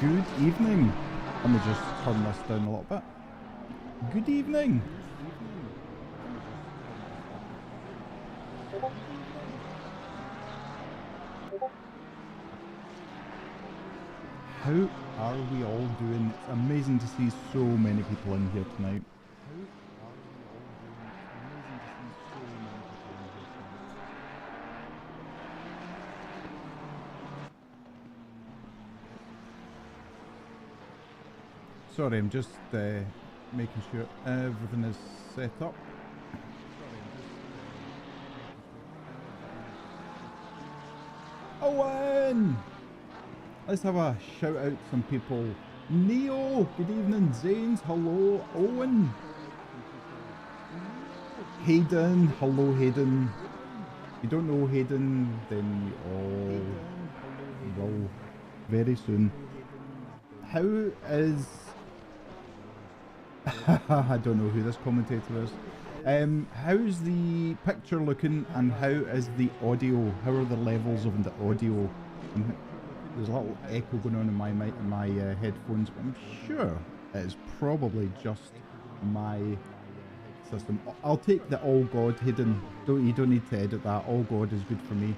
Good evening. Let me just turn this down a little bit. Good evening. How are we all doing? It's amazing to see so many people in here tonight. Sorry, I'm just making sure everything is set up. Owen! Let's have a shout out to some people. Neo, good evening. Zanes, hello. Owen. Hayden, hello Hayden. If you don't know Hayden, then you all will very soon. How is... I don't know who this commentator is. How's the picture looking and how is the audio? How are the levels of the audio? There's a little echo going on in my headphones, but I'm sure it's probably just my system. I'll take the all God hidden. You don't need to edit that. All God is good for me.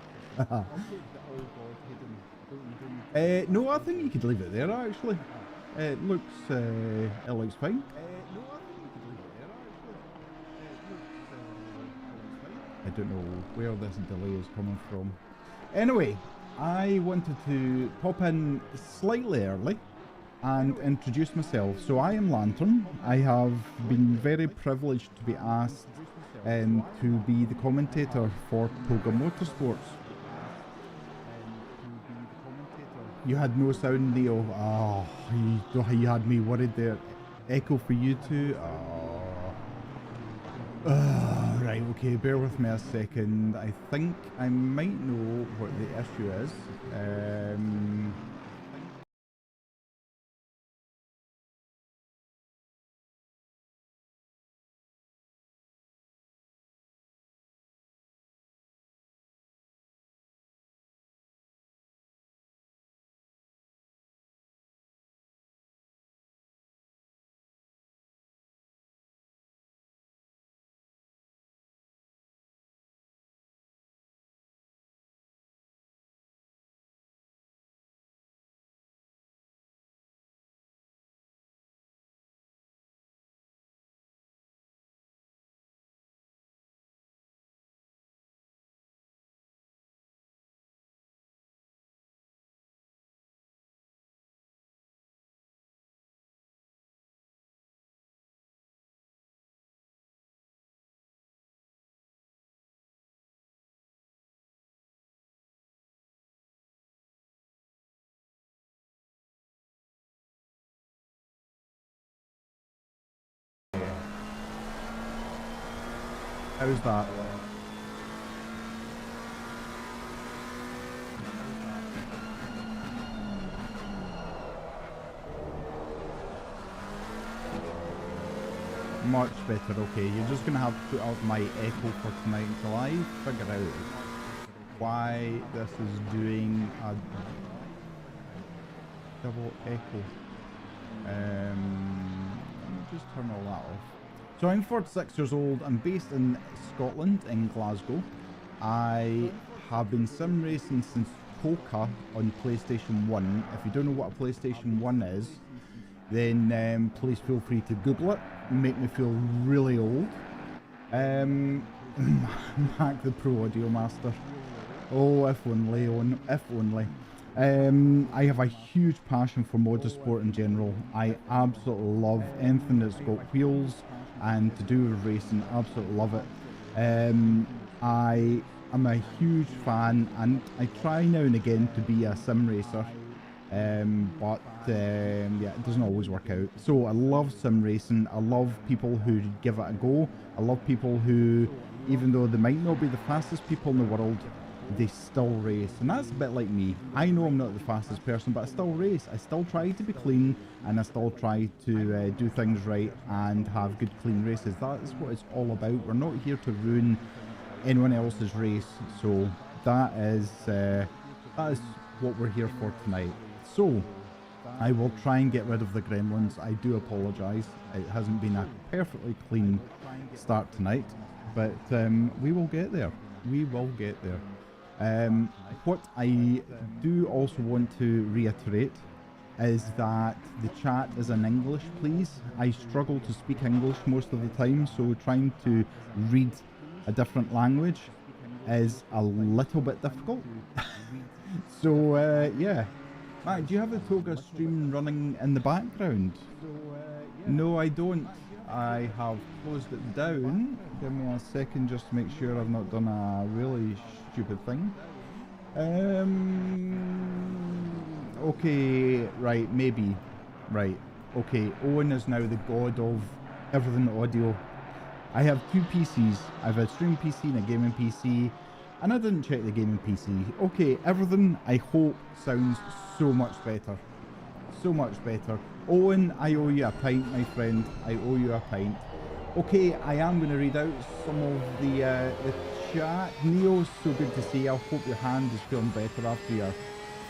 No, I think you could leave it there actually. It looks fine. I don't know where this delay is coming from. Anyway, I wanted to pop in slightly early and introduce myself. So I am Lantern. I have been very privileged to be asked to be the commentator for Toga Motorsports. You had no sound, Neo. Oh, you had me worried there. Echo for you too. Oh. Right, okay, bear with me a second. I think I might know what the issue is. How's that? Much better, okay. You're just gonna have to put out my echo for tonight until I figure out why this is doing a double echo. Let me just turn all that off. So I'm 46 years old. I'm based in Scotland, in Glasgow. I have been sim racing since Polka on PlayStation 1. If you don't know what a PlayStation 1 is, then please feel free to Google it. Make me feel really old. Mac the Pro Audio Master. Oh, if only, if only. I have a huge passion for motorsport in general. I absolutely love anything that's got wheels and to do with racing. Absolutely love it. I am a huge fan and I try now and again to be a sim racer. But yeah, it doesn't always work out. So I love sim racing. I love people who give it a go. I love people who, even though they might not be the fastest people in the world, they still race. And that's a bit like me. I know I'm not the fastest person, but I still race. I still try to be clean and I still try to do things right and have good clean races. That is what it's all about. We're not here to ruin anyone else's race. So that is what we're here for tonight. So I will try and get rid of the gremlins. I do apologise. It hasn't been a perfectly clean start tonight, but we will get there. We will get there. What I do also want to reiterate is that the chat is in English, please. I struggle to speak English most of the time, so trying to read a different language is a little bit difficult. So yeah. Matt, do you have the Toga stream running in the background? No, I don't. I have closed it down. Give me a second just to make sure I've not done a really stupid thing. Okay, right, maybe. Right, okay, Owen is now the god of everything audio. I have two PCs. I have a stream PC and a gaming PC, and I didn't check the gaming PC. Okay, everything, I hope, sounds so much better. So much better. Owen, I owe you a pint, my friend. I owe you a pint. Okay, I am going to read out some of the chat. Neo, so good to see you. I hope your hand is feeling better after your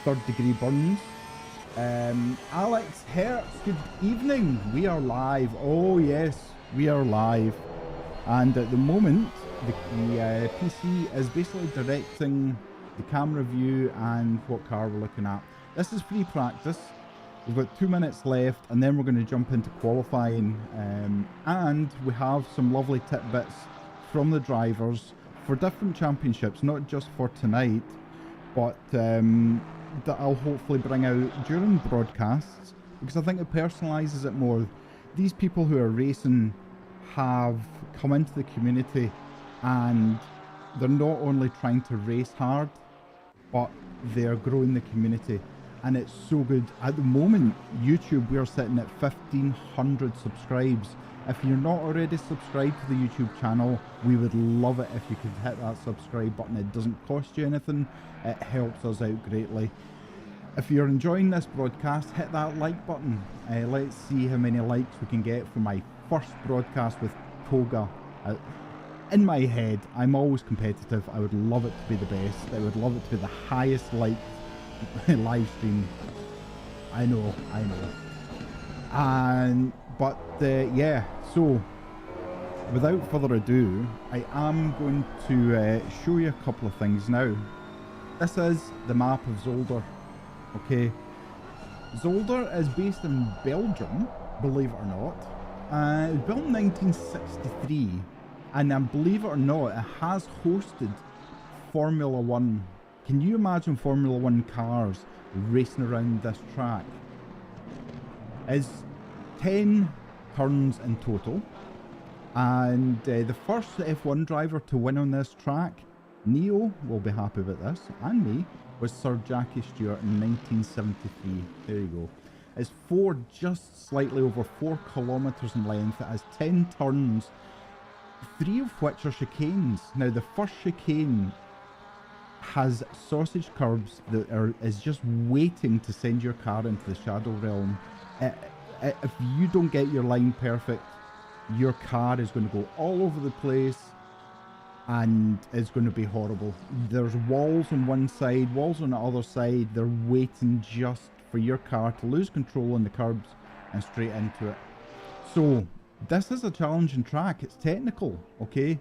third-degree burns. Alex Hertz, good evening. We are live. Oh, yes, we are live. And at the moment, the PC is basically directing the camera view and what car we're looking at. This is free practice. We've got 2 minutes left, and then we're going to jump into qualifying. And we have some lovely tidbits from the drivers for different championships, not just for tonight, but that I'll hopefully bring out during broadcasts, because I think it personalises it more. These people who are racing have come into the community, and they're not only trying to race hard, but they're growing the community, and it's so good. At the moment, YouTube, we're sitting at 1,500 subscribes. If you're not already subscribed to the YouTube channel, we would love it if you could hit that subscribe button. It doesn't cost you anything. It helps us out greatly. If you're enjoying this broadcast, hit that like button. Let's see how many likes we can get for my first broadcast with Toga. In my head, I'm always competitive. I would love it to be the best. I would love it to be the highest liked live stream. I know. But yeah, so without further ado, I am going to show you a couple of things now. This is the map of Zolder. Okay, Zolder is based in Belgium, believe it or not. It was built in 1963, and believe it or not, it has hosted Formula 1. Can you imagine Formula 1 cars racing around this track? It's 10 turns in total, and the first F1 driver to win on this track, Neo will be happy about this, and me, was Sir Jackie Stewart in 1973. There you go. It's just slightly over 4 kilometres in length. It has 10 turns, 3 of which are chicanes. Now, the first chicane has sausage curbs that is just waiting to send your car into the shadow realm. If you don't get your line perfect, your car is going to go all over the place, and it's going to be horrible. There's walls on one side, walls on the other side. They're waiting just for your car to lose control on the curbs and straight into it. So this is a challenging track. It's technical, okay?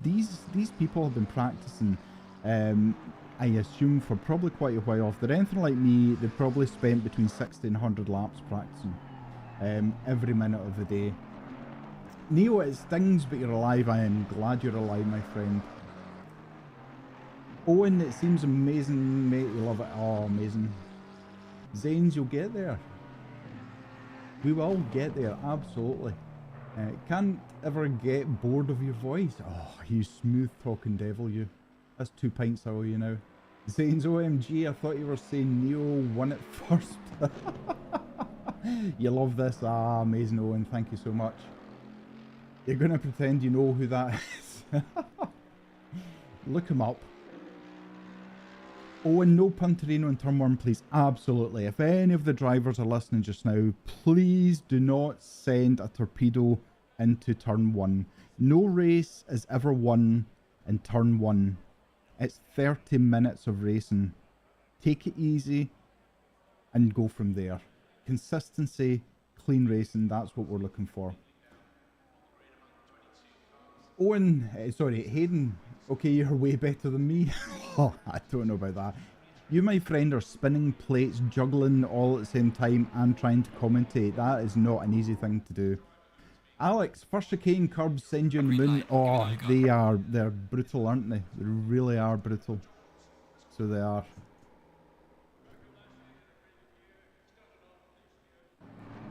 These people have been practicing, I assume, for probably quite a while. If they're anything like me, they've probably spent between 60 and 100 laps practicing every minute of the day. Neo, it stings, but you're alive. I am glad you're alive, my friend. Owen, it seems amazing, mate. You love it. Oh, amazing. Zanes, you'll get there. We will get there, absolutely. Can't ever get bored of your voice. Oh, you smooth talking devil, you. That's 2 pints I owe you now. Zanes, OMG, I thought you were saying Neo won it first. You love this. Ah, amazing, Owen. Thank you so much. You're going to pretend you know who that is. Look him up. Oh, and no Punterino in turn 1, please. Absolutely. If any of the drivers are listening just now, please do not send a torpedo into turn 1. No race is ever won in turn 1. It's 30 minutes of racing. Take it easy. and go from there. Consistency, clean racing, that's what we're looking for. Owen, sorry, Hayden, okay, you're way better than me. Oh, I don't know about that. You, my friend, are spinning plates, juggling all at the same time and trying to commentate. That is not an easy thing to do. Alex, first chicane curbs send you in the moon. Oh, they're brutal, aren't they? They really are brutal. So they are.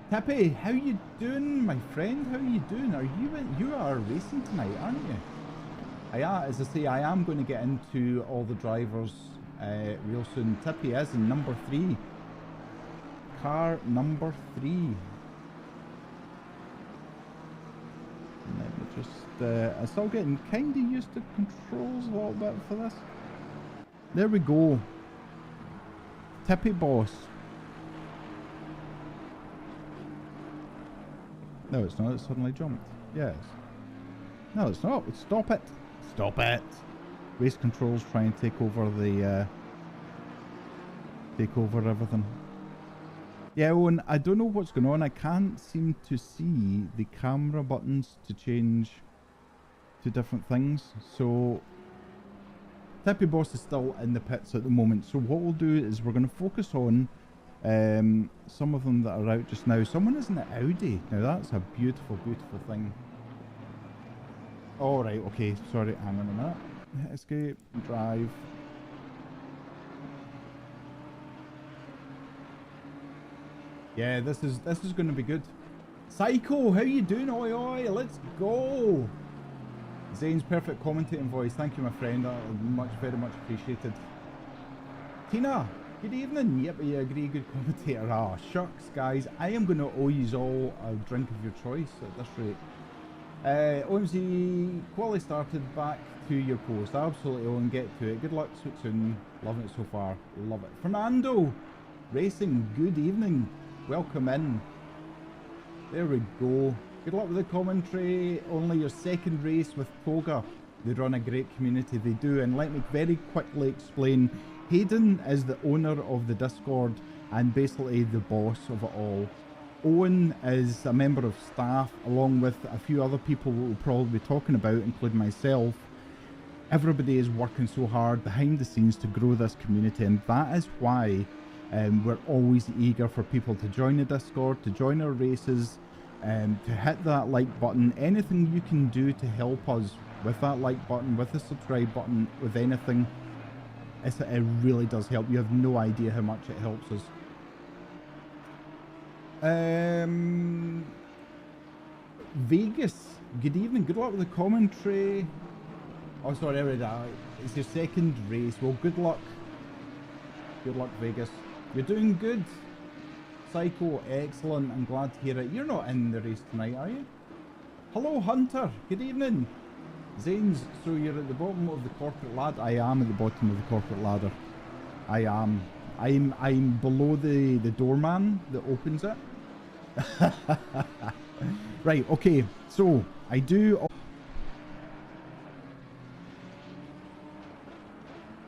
Tippy, how you doing, my friend? How you doing? You are racing tonight, aren't you? As I say, I am going to get into all the drivers real soon. Tippy is in number 3. Car number 3. Let me just... I'm still getting kind of used to controls a little bit for this. There we go. Tippy boss. No, it's not. It suddenly jumped. Yes. No, it's not. Stop it. Stop it. Race controls try and take over the... take over everything. Yeah, Owen, I don't know what's going on. I can't seem to see the camera buttons to change to different things. So, Tippy Boss is still in the pits at the moment. So what we'll do is we're going to focus on some of them that are out just now. Someone is in the Audi. Now that's a beautiful, beautiful thing. All right, okay. Sorry, hang on a minute. Escape, drive. Yeah, this is going to be good. Psycho, how you doing? Oi, oi, let's go. Zane's perfect commentating voice. Thank you, my friend. Very much appreciated. Tina, good evening. Yep, you agree. Good commentator. Ah, shucks, guys. I am going to owe you all a drink of your choice at this rate. OMZ, quality started. Back to your post. Absolutely, Owen. Get to it. Good luck soon. Loving it so far. Love it. Fernando, racing. Good evening. Welcome in. There we go. Good luck with the commentary. Only your second race with Toga. They run a great community. They do. And let me very quickly explain. Hayden is the owner of the Discord and basically the boss of it all. Owen is a member of staff along with a few other people we'll probably be talking about, including myself. Everybody is working so hard behind the scenes to grow this community, and that is why we're always eager for people to join the Discord, to join our races, to hit that like button. Anything you can do to help us with that like button, with the subscribe button, with anything, it really does help. You have no idea how much it helps us. Vegas, good evening. Good luck with the commentary. Oh, sorry, I read that. It's your second race. Well, good luck. Good luck, Vegas. You're doing good. Psycho, excellent. I'm glad to hear it. You're not in the race tonight, are you? Hello, Hunter. Good evening. Zanes, so you're at the bottom of the corporate ladder. I am at the bottom of the corporate ladder. I am. I'm below the doorman that opens it. Right, okay. So, I do...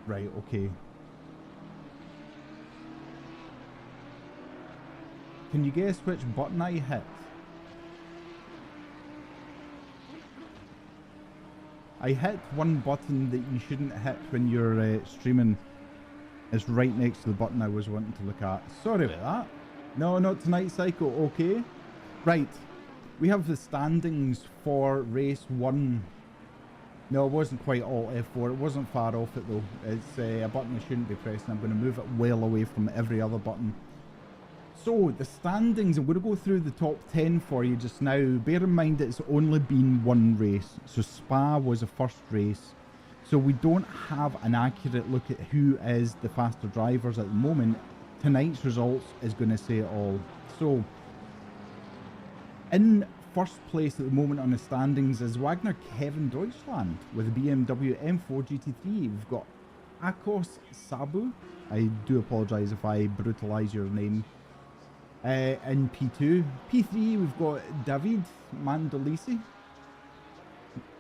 Right, okay. Can you guess which button I hit? I hit one button that you shouldn't hit when you're streaming. It's right next to the button I was wanting to look at. Sorry about that. No, not tonight, Psycho. Okay. Right. We have the standings for race 1. No, it wasn't quite Alt F4. It wasn't far off it though. It's a button I shouldn't be pressing. I'm going to move it well away from every other button. So, the standings, I'm going to go through the top 10 for you just now. Bear in mind it's only been one race. So, Spa was the first race. So, we don't have an accurate look at who is the faster drivers at the moment. Tonight's results is going to say it all. So, in first place at the moment on the standings is Wagner Kevin Deutschland with a BMW M4 GT3. We've got Akos Sabu. I do apologise if I brutalise your name. In P2. P3 we've got David Mandolisi.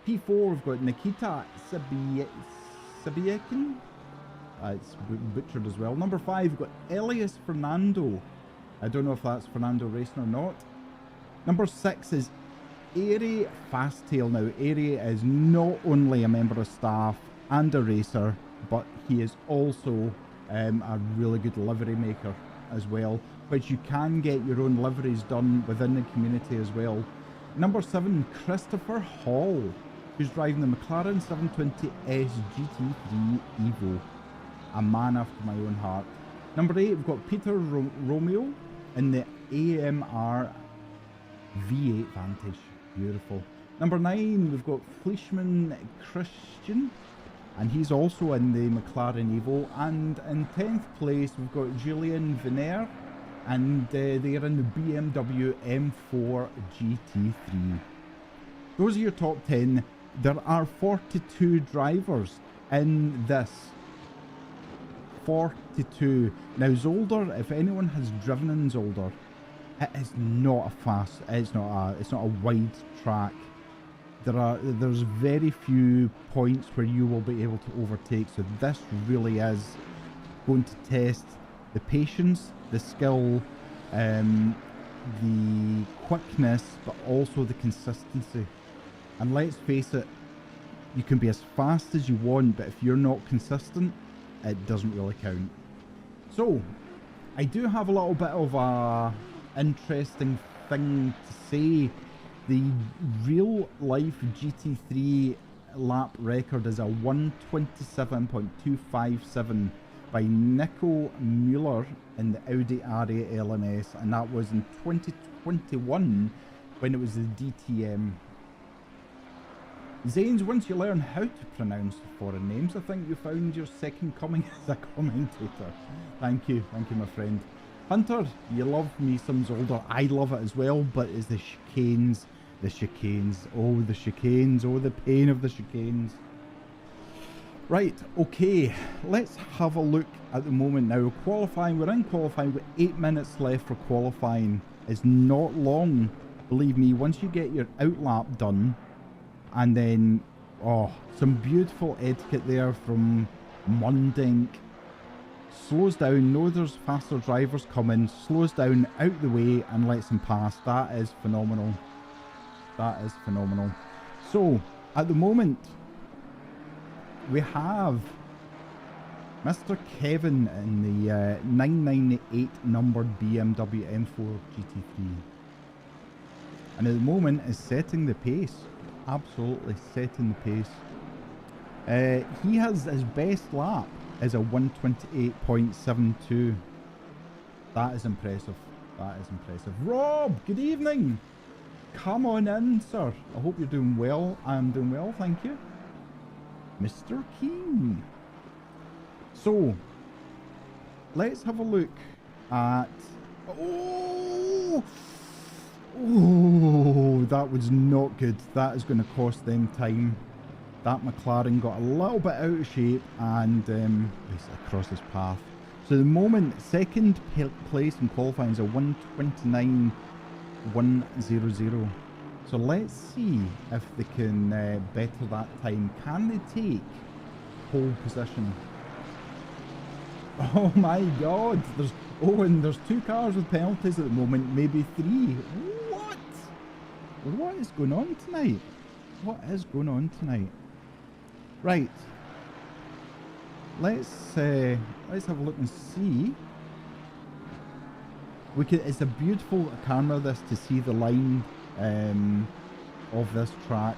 P4 we've got Nikita Sabiekin. It's butchered as well. Number 5, we've got Elias Fernando. I don't know if that's Fernando Racing or not. Number 6 is Airy Fasttail. Now, Airy is not only a member of staff and a racer, but he is also a really good livery maker as well, which you can get your own liveries done within the community as well. Number 7, Christopher Hall, who's driving the McLaren 720S GT3 Evo. A man after my own heart. Number 8, we've got Peter Romeo in the AMR V8 Vantage. Beautiful. Number 9, we've got Fleischmann Christian, and he's also in the McLaren Evo. And in 10th place, we've got Julian Veneer, and they're in the BMW M4 GT3. Those are your top 10. There are 42 drivers in this. 42. Now Zolder, if anyone has driven in Zolder, it is not a fast, it's not a wide track. There's very few points where you will be able to overtake, so this really is going to test the patience, the skill, the quickness, but also the consistency. And let's face it, you can be as fast as you want, but if you're not consistent, it doesn't really count. So, I do have a little bit of a interesting thing to say. The real life GT3 lap record is a 127.257 by Nico Mueller in the Audi A8 LMS, and that was in 2021 when it was the DTM. Zanes, once you learn how to pronounce foreign names, I think you found your second coming as a commentator. Thank you, my friend. Hunter, you love me some Zolder. I love it as well, but it's the chicanes, oh the chicanes, oh the pain of the chicanes. Right, okay, let's have a look at the moment now. Qualifying, we're in qualifying with 8 minutes left for qualifying. It's not long, believe me. Once you get your outlap done, and then, oh, some beautiful etiquette there from Mundink. Slows down, knows there's faster drivers coming, slows down out the way and lets them pass. That is phenomenal. That is phenomenal. So, at the moment, we have Mr. Kevin in the 998 numbered BMW M4 GT3. And at the moment is setting the pace. Absolutely setting the pace. He has his best lap is a 128.72. That is impressive. That is impressive. Rob, good evening. Come on in, sir. I hope you're doing well. I'm doing well, thank you. Mr. King. So, let's have a look at... Oh, that was not good. That is going to cost them time. That McLaren got a little bit out of shape and basically across his path. So the moment, second place in qualifying is a 129.100. So let's see if they can better that time. Can they take pole position? Oh my god, there's 2 cars with penalties at the moment, maybe 3. What is going on tonight? What is going on tonight? Right. Let's have a look and see. It's a beautiful camera this to see the line of this track.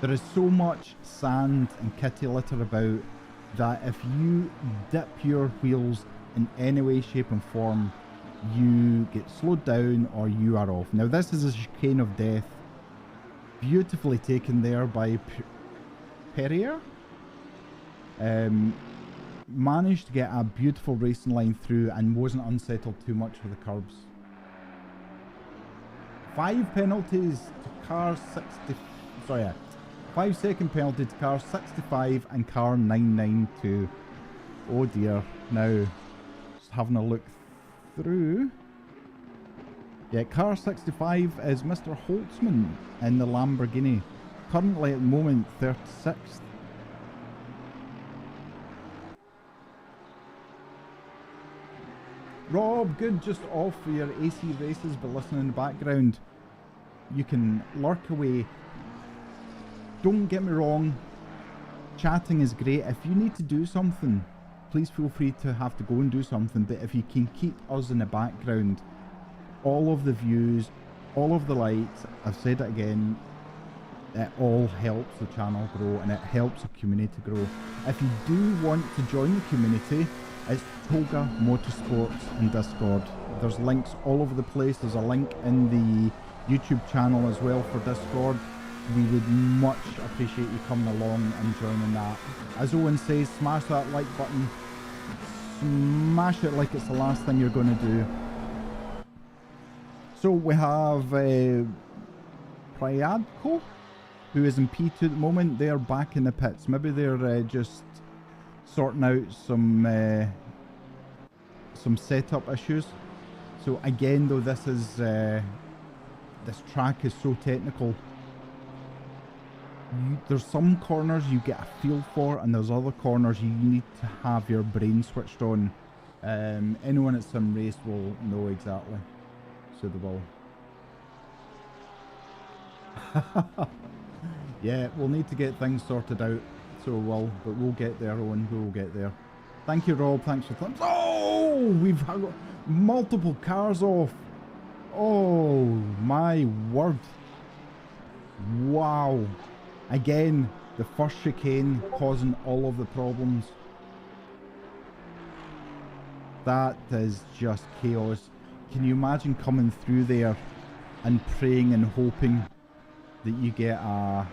There is so much sand and kitty litter about that if you dip your wheels in any way, shape and form, you get slowed down or you are off. Now this is a chicane of death. Beautifully taken there by Perrier. Managed to get a beautiful racing line through and wasn't unsettled too much for the curbs. 5 penalties to car 60. Sorry, yeah. 5 second penalty to car 65 and car 992. Oh dear. Now, just having a look through. Yeah, car 65 is Mr. Holtzman in the Lamborghini. Currently at the moment 36th. Rob, good, just off for your AC races, but listen in the background. You can lurk away. Don't get me wrong, chatting is great. If you need to do something, please feel free to have to go and do something, but if you can keep us in the background, all of the views, all of the likes, I've said it again, it all helps the channel grow and it helps the community grow. If you do want to join the community, it's Toga Motorsports in Discord. There's links all over the place. There's a link in the YouTube channel as well for Discord. We would much appreciate you coming along and joining that. As Owen says, smash that like button. Smash it like it's the last thing you're going to do. So we have Priadco, who is in P2 at the moment. They're back in the pits. Maybe they're just sorting out some setup issues. So again, though, this track is so technical. There's some corners you get a feel for, and there's other corners you need to have your brain switched on. Anyone at some race will know exactly. So they will. Yeah, we'll need to get things sorted out. So but we'll get there, Owen. We'll get there. Thank you, Rob. Thanks for thumbs. Oh, we've got multiple cars off. Oh my word! Wow. Again, the first chicane causing all of the problems. That is just chaos. Can you imagine coming through there and praying and hoping that you get a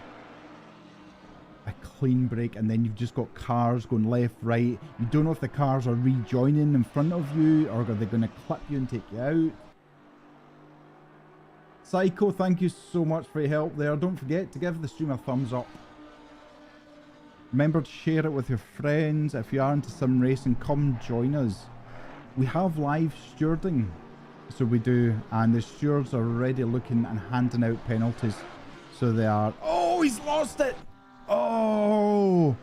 clean break, and then you've just got cars going left, right. You don't know if the cars are rejoining in front of you or are they going to clip you and take you out. Psycho, thank you so much for your help there. Don't forget to give the stream a thumbs up. Remember to share it with your friends. If you are into sim racing, come join us. We have live stewarding, so we do, and the stewards are already looking and handing out penalties. So they are. Oh, he's lost it. Oh,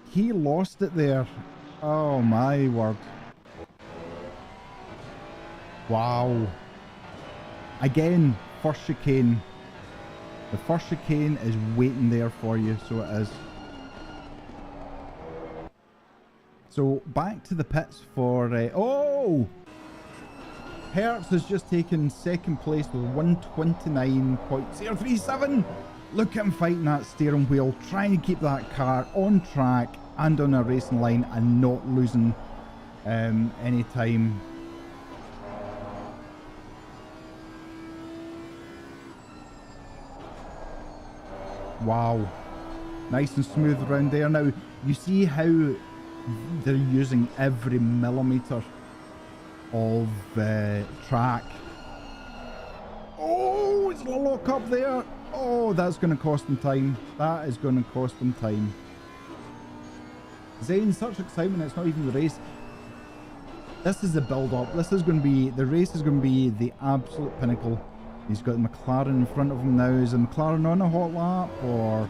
he lost it there. Oh my word. Wow. Again, first chicane. The first chicane is waiting there for you, so it is. So back to the pits for oh, Hertz has just taken second place with 129.037. Look at him fighting that steering wheel, trying to keep that car on track and on a racing line and not losing any time. Wow, nice and smooth around there. Now you see how they're using every millimeter of track. Oh, it's a lock up there. Oh, that's going to cost them time. That is going to cost them time. Zane, such excitement. It's not even the race. This is the build up. This is going to be, the race is going to be the absolute pinnacle. He's got the McLaren in front of him now. Is the McLaren on a hot lap or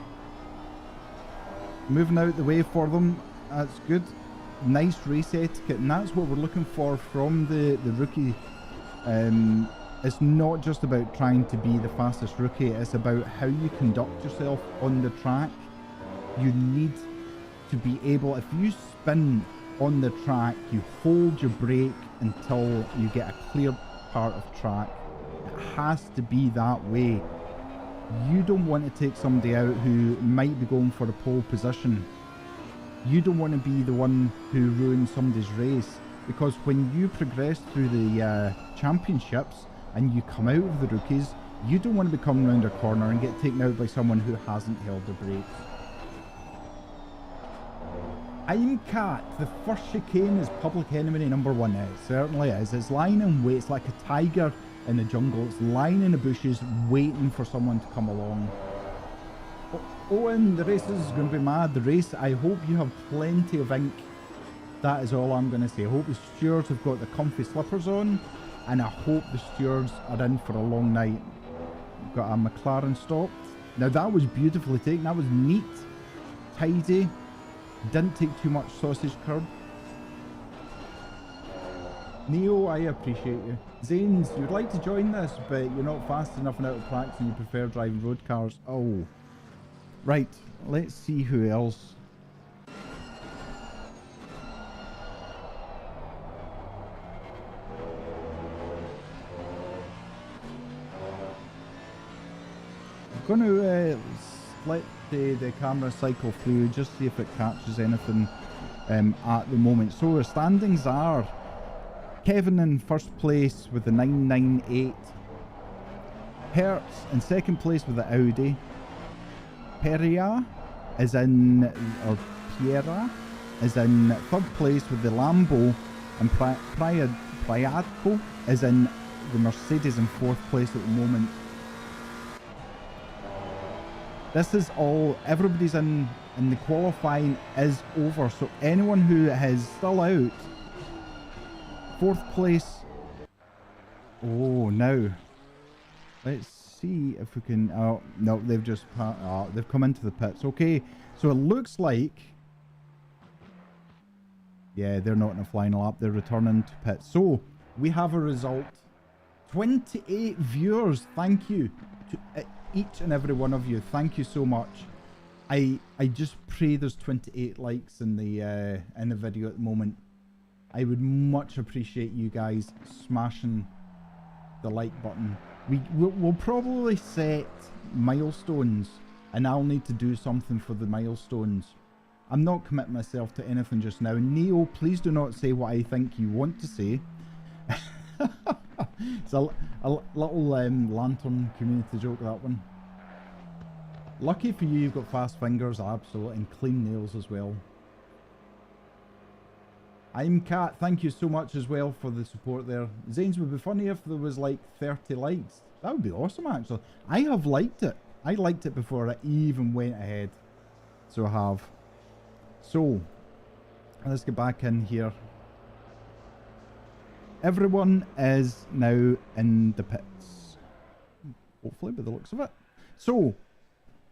moving out the way for them? That's good. Nice race etiquette, and that's what we're looking for from the rookie. It's not just about trying to be the fastest rookie, it's about how you conduct yourself on the track. You need to be able, if you spin on the track, you hold your brake until you get a clear part of track. It has to be that way. You don't want to take somebody out who might be going for a pole position. You don't want to be the one who ruins somebody's race, because when you progress through the championships and you come out of the rookies, you don't want to be coming around a corner and get taken out by someone who hasn't held their brakes. I'm Cat. The first chicane is public enemy number one. It certainly is. It's lying in wait. It's like a tiger in the jungle. It's lying in the bushes waiting for someone to come along. Owen, the race is going to be mad. The race, I hope you have plenty of ink. That is all I'm going to say. I hope the stewards have got the comfy slippers on, and I hope the stewards are in for a long night. We've got a McLaren stopped. Now that was beautifully taken. That was neat, tidy. Didn't take too much sausage curd. Neo, I appreciate you. Zanes, you'd like to join this, but you're not fast enough and out of practice and you prefer driving road cars. Oh. Right, let's see who else. I'm going to let the camera cycle through, just see if it catches anything at the moment. So the standings are Kevin in first place with the 998, Hertz in second place with the Audi, Peria is in, or Piera is in third place with the Lambo, and Priadco is in the Mercedes in fourth place at the moment. This is all, everybody's in, and the qualifying is over. So anyone who is still out, fourth place. Oh, now let's see if we can. Oh no, they've just they've come into the pits. Okay, so it looks like, yeah, they're not in a flying lap. They're returning to pits. So we have a result. 28 viewers. Thank you to each and every one of you. Thank you so much. I just pray there's 28 likes in the video at the moment. I would much appreciate you guys smashing the like button. We'll probably set milestones, and I'll need to do something for the milestones. I'm not committing myself to anything just now. Neo, please do not say what I think you want to say. It's a little lantern community joke, that one. Lucky for you, you've got fast fingers, absolutely, and clean nails as well. I'm Cat, thank you so much as well for the support there. Zanes, would be funny if there was like 30 likes. That would be awesome, actually. I have liked it. I liked it before I even went ahead. So I have. So, let's get back in here. Everyone is now in the pits. Hopefully, by the looks of it. So,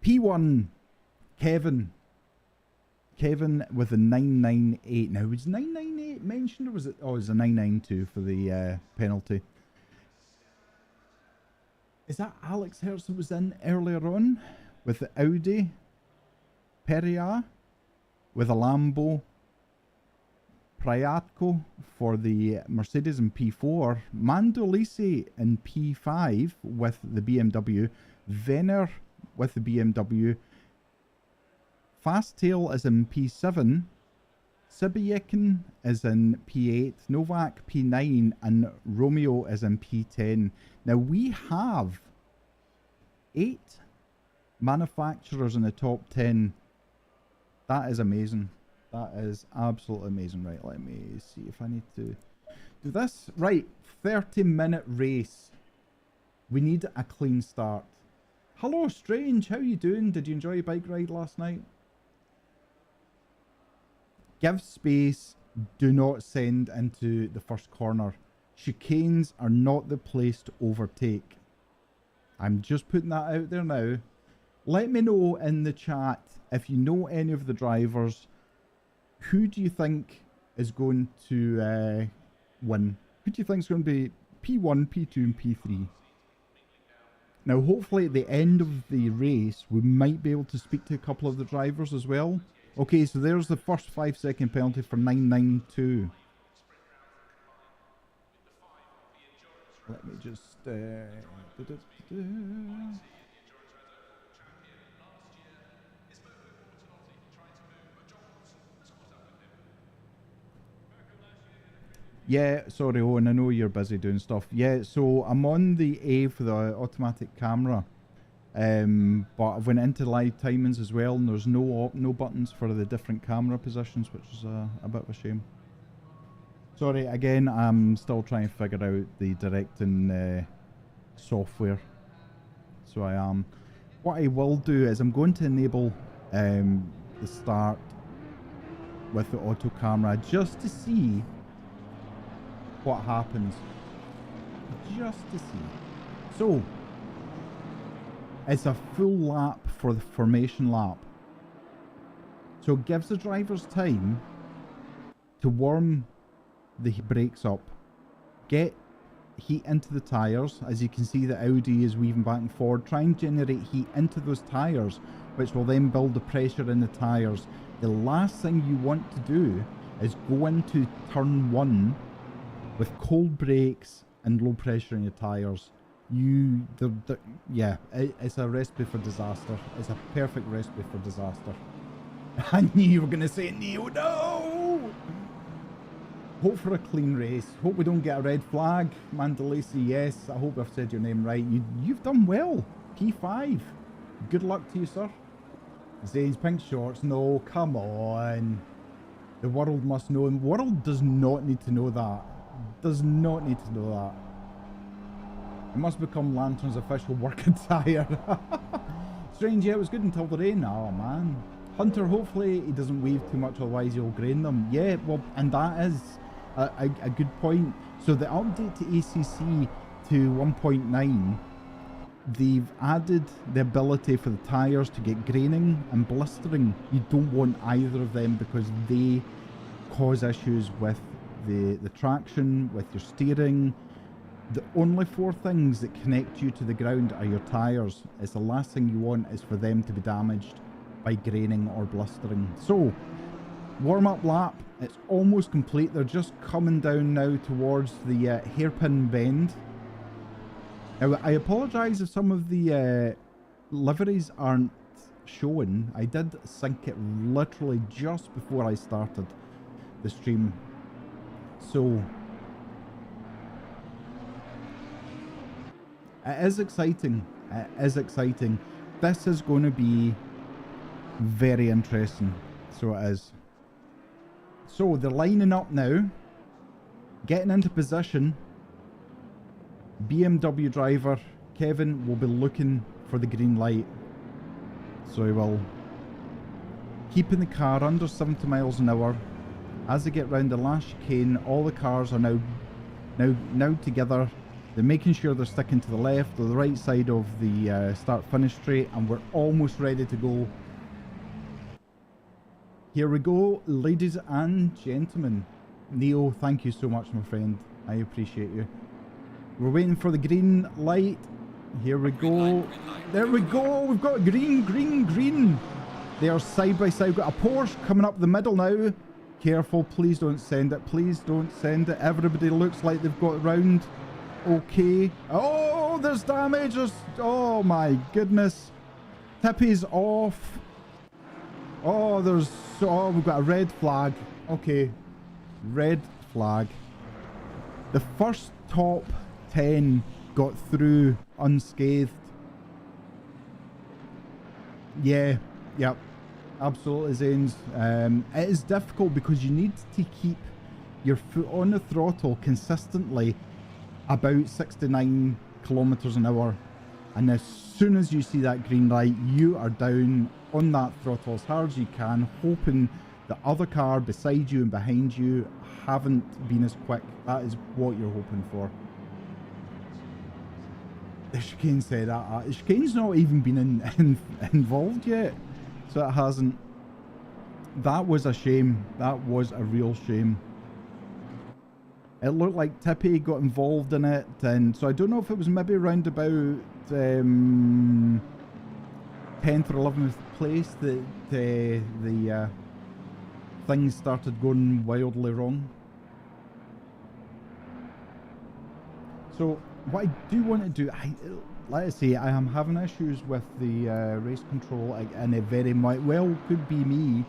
P1, Kevin with a 998. Now, was 998 mentioned, or was it? Oh, it was a 992 for the penalty. Is that Alex Hertz that was in earlier on with the Audi? Peria with a Lambo. Priatco for the Mercedes in P4. Mandolisi in P5 with the BMW. Venner with the BMW. Fasttail is in P7. Sibiyekin is in P8. Novak P9. And Romeo is in P10. Now we have 8 manufacturers in the top 10. That is amazing. That is absolutely amazing. Right, let me see if I need to do this. Right, 30-minute race. We need a clean start. Hello, Strange. How you doing? Did you enjoy your bike ride last night? Give space. Do not send into the first corner. Chicanes are not the place to overtake. I'm just putting that out there now. Let me know in the chat if you know any of the drivers. Who do you think is going to win? Who do you think is going to be P1, P2 and P3? Now hopefully at the end of the race we might be able to speak to a couple of the drivers as well. Okay, so there's the first 5-second penalty for 992. Let me just Yeah, sorry Owen, I know you're busy doing stuff. Yeah, so I'm on the A for the automatic camera. But I've went into live timings as well, and there's no buttons for the different camera positions, which is a bit of a shame. Sorry, again, I'm still trying to figure out the directing software. So I am. What I will do is I'm going to enable the start with the auto camera just to see what happens. Just to see. So, it's a full lap for the formation lap. So it gives the drivers time to warm the brakes up get heat into the tyres. As you can see, the Audi is weaving back and forward. Try and generate heat into those tyres, which will then build the pressure in the tyres. The last thing you want to do is go into turn 1 with cold brakes and low pressure in your tyres. Yeah, it's a recipe for disaster. It's a perfect recipe for disaster. I knew you were going to say Neo, no! Hope for a clean race. Hope we don't get a red flag. Mandalasi, yes. I hope I've said your name right. You've done well. P5. Good luck to you, sir. Zane's pink shorts. No, come on. The world must know. And the world does not need to know that. Does not need to know that. It must become Lantern's official work attire. Strange, yeah, it was good until the rain. Oh, man. Hunter, hopefully he doesn't weave too much, otherwise he'll grain them. Yeah, well, and that is a good point. So the update to ACC to 1.9, they've added the ability for the tyres to get graining and blistering. You don't want either of them because they cause issues with the traction, with your steering. The only 4 things that connect you to the ground are your tyres. It's the last thing you want is for them to be damaged by graining or blistering. So, warm-up lap, it's almost complete. They're just coming down now towards the hairpin bend. Now, I apologise if some of the liveries aren't showing. I did sync it literally just before I started the stream. So, it is exciting. It is exciting. This is going to be very interesting. So it is. So they're lining up now, getting into position. BMW driver Kevin will be looking for the green light. So he will, keeping the car under 70 miles an hour. As they get round the last chicane, all the cars are now together. They're making sure they're sticking to the left or the right side of the start-finish straight, and we're almost ready to go. Here we go, ladies and gentlemen. Neo, thank you so much, my friend. I appreciate you. We're waiting for the green light. Here we go. There we go. We've got green, green, green. They are side by side. We've got a Porsche coming up the middle now. Careful, please don't send it. Please don't send it. Everybody looks like they've got round. Okay. Oh, there's damage. Oh my goodness. Tippy's off. Oh, we've got a red flag. Okay. Red flag. The first top 10 got through unscathed. Yeah. Yep. Absolutely, Zanes. It is difficult because you need to keep your foot on the throttle consistently about 69 kilometers an hour, and as soon as you see that green light, you are down on that throttle as hard as you can, hoping the other car beside you and behind you haven't been as quick. That is what you're hoping for. The chicane said that. The chicane's not even been involved yet, so it hasn't. That was a shame. That was a real shame. It looked like Tippy got involved in it, and so I don't know if it was maybe around about 10th or 11th place that the things started going wildly wrong. So what I do want to do, like I say, I am having issues with the race control, and it very might well could be me.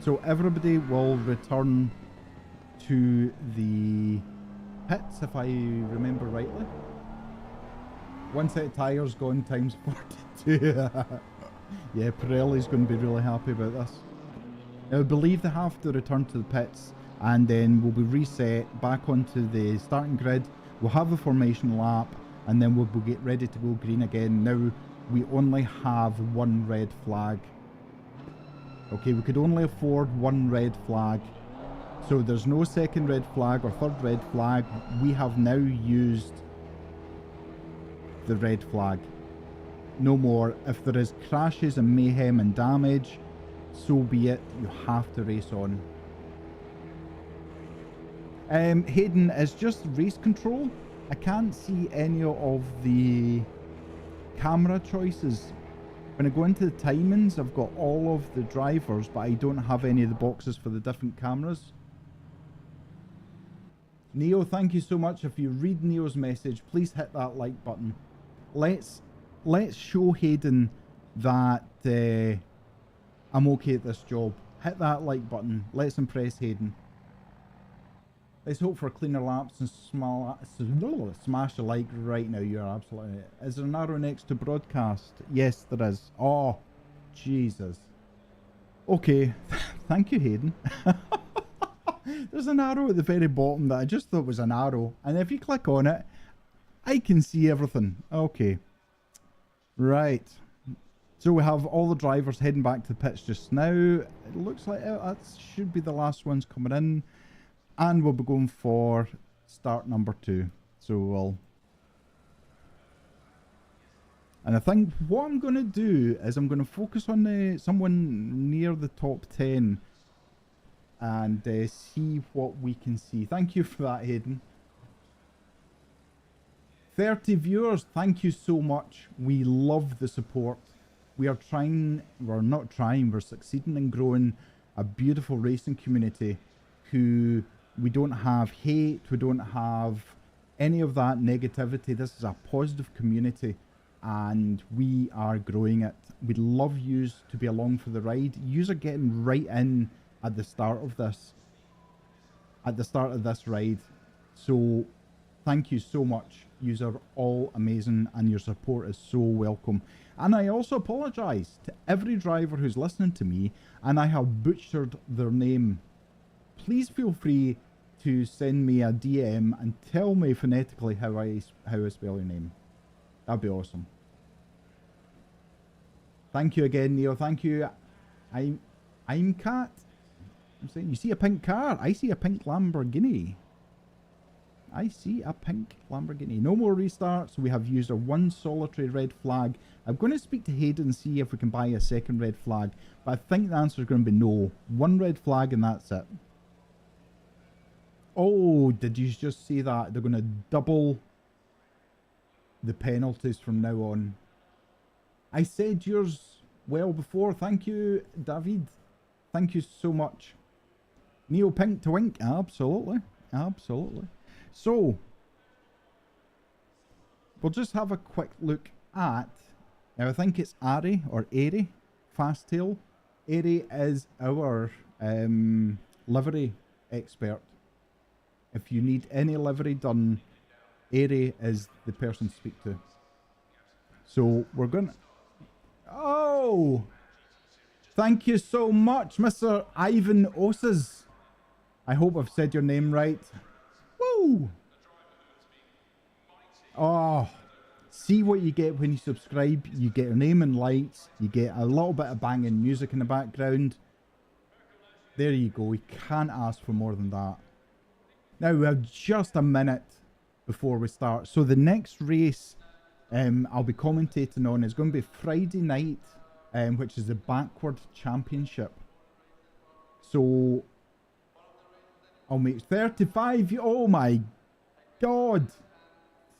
So everybody will return to the pits, if I remember rightly. One set of tyres gone times 42. Yeah, Pirelli's going to be really happy about this. Now, I believe they have to return to the pits, and then we'll be reset back onto the starting grid. We'll have the formation lap, and then we'll get ready to go green again. Now, we only have one red flag. Okay, we could only afford one red flag. So there's no second red flag or third red flag. We have now used the red flag. No more. If there is crashes and mayhem and damage, so be it. You have to race on. Hayden, is just race control. I can't see any of the camera choices. When I go into the timings, I've got all of the drivers, but I don't have any of the boxes for the different cameras. Neo, thank you so much. If you read Neo's message, please hit that like button. Let's show Hayden that I'm okay at this job. Hit that like button. Let's impress Hayden. Let's hope for cleaner laps and smash the like right now. You're absolutely right. Is there an arrow next to broadcast? Yes, there is. Oh, Jesus. Okay. Thank you, Hayden. There's an arrow at the very bottom that I just thought was an arrow. And if you click on it, I can see everything. Okay. Right. So we have all the drivers heading back to the pits just now. It looks like that should be the last ones coming in. And we'll be going for start number 2. So we'll... And I think what I'm going to do is I'm going to focus on someone near the top 10 and see what we can see. Thank you for that, Hayden. 30 viewers, thank you so much. We love the support. We are trying, we're not trying, we're succeeding in growing a beautiful racing community who we don't have hate, we don't have any of that negativity. This is a positive community and we are growing it. We'd love you to be along for the ride. Yous are getting right in at the start of this, ride. So thank you so much. Yous are all amazing and your support is so welcome. And I also apologise to every driver who's listening to me and I have butchered their name. Please feel free to send me a DM and tell me phonetically how I spell your name. That'd be awesome. Thank you again, Neo. Thank you. I'm Cat. I'm saying, you see a pink car? I see a pink Lamborghini. I see a pink Lamborghini. No more restarts. We have used our one solitary red flag. I'm going to speak to Hayden and see if we can buy a second red flag. But I think the answer is going to be no. One red flag and that's it. Oh, did you just see that? They're going to double the penalties from now on. I said yours well before. Thank you, David. Thank you so much. Neo pink to wink. Absolutely. Absolutely. So, we'll just have a quick look at, now I think it's Ari or Airy, Fasttail. Airy is our livery expert. If you need any livery done, Airy is the person to speak to. So we're gonna... Oh! Thank you so much, Mr. Ivan Osas. I hope I've said your name right. Woo! Oh, see what you get when you subscribe. You get your name and lights. You get a little bit of banging music in the background. There you go. We can't ask for more than that. Now we have just a minute before we start. So the next race I'll be commentating on is going to be Friday night, which is the Backward Championship. So I'll make 35. Oh my God.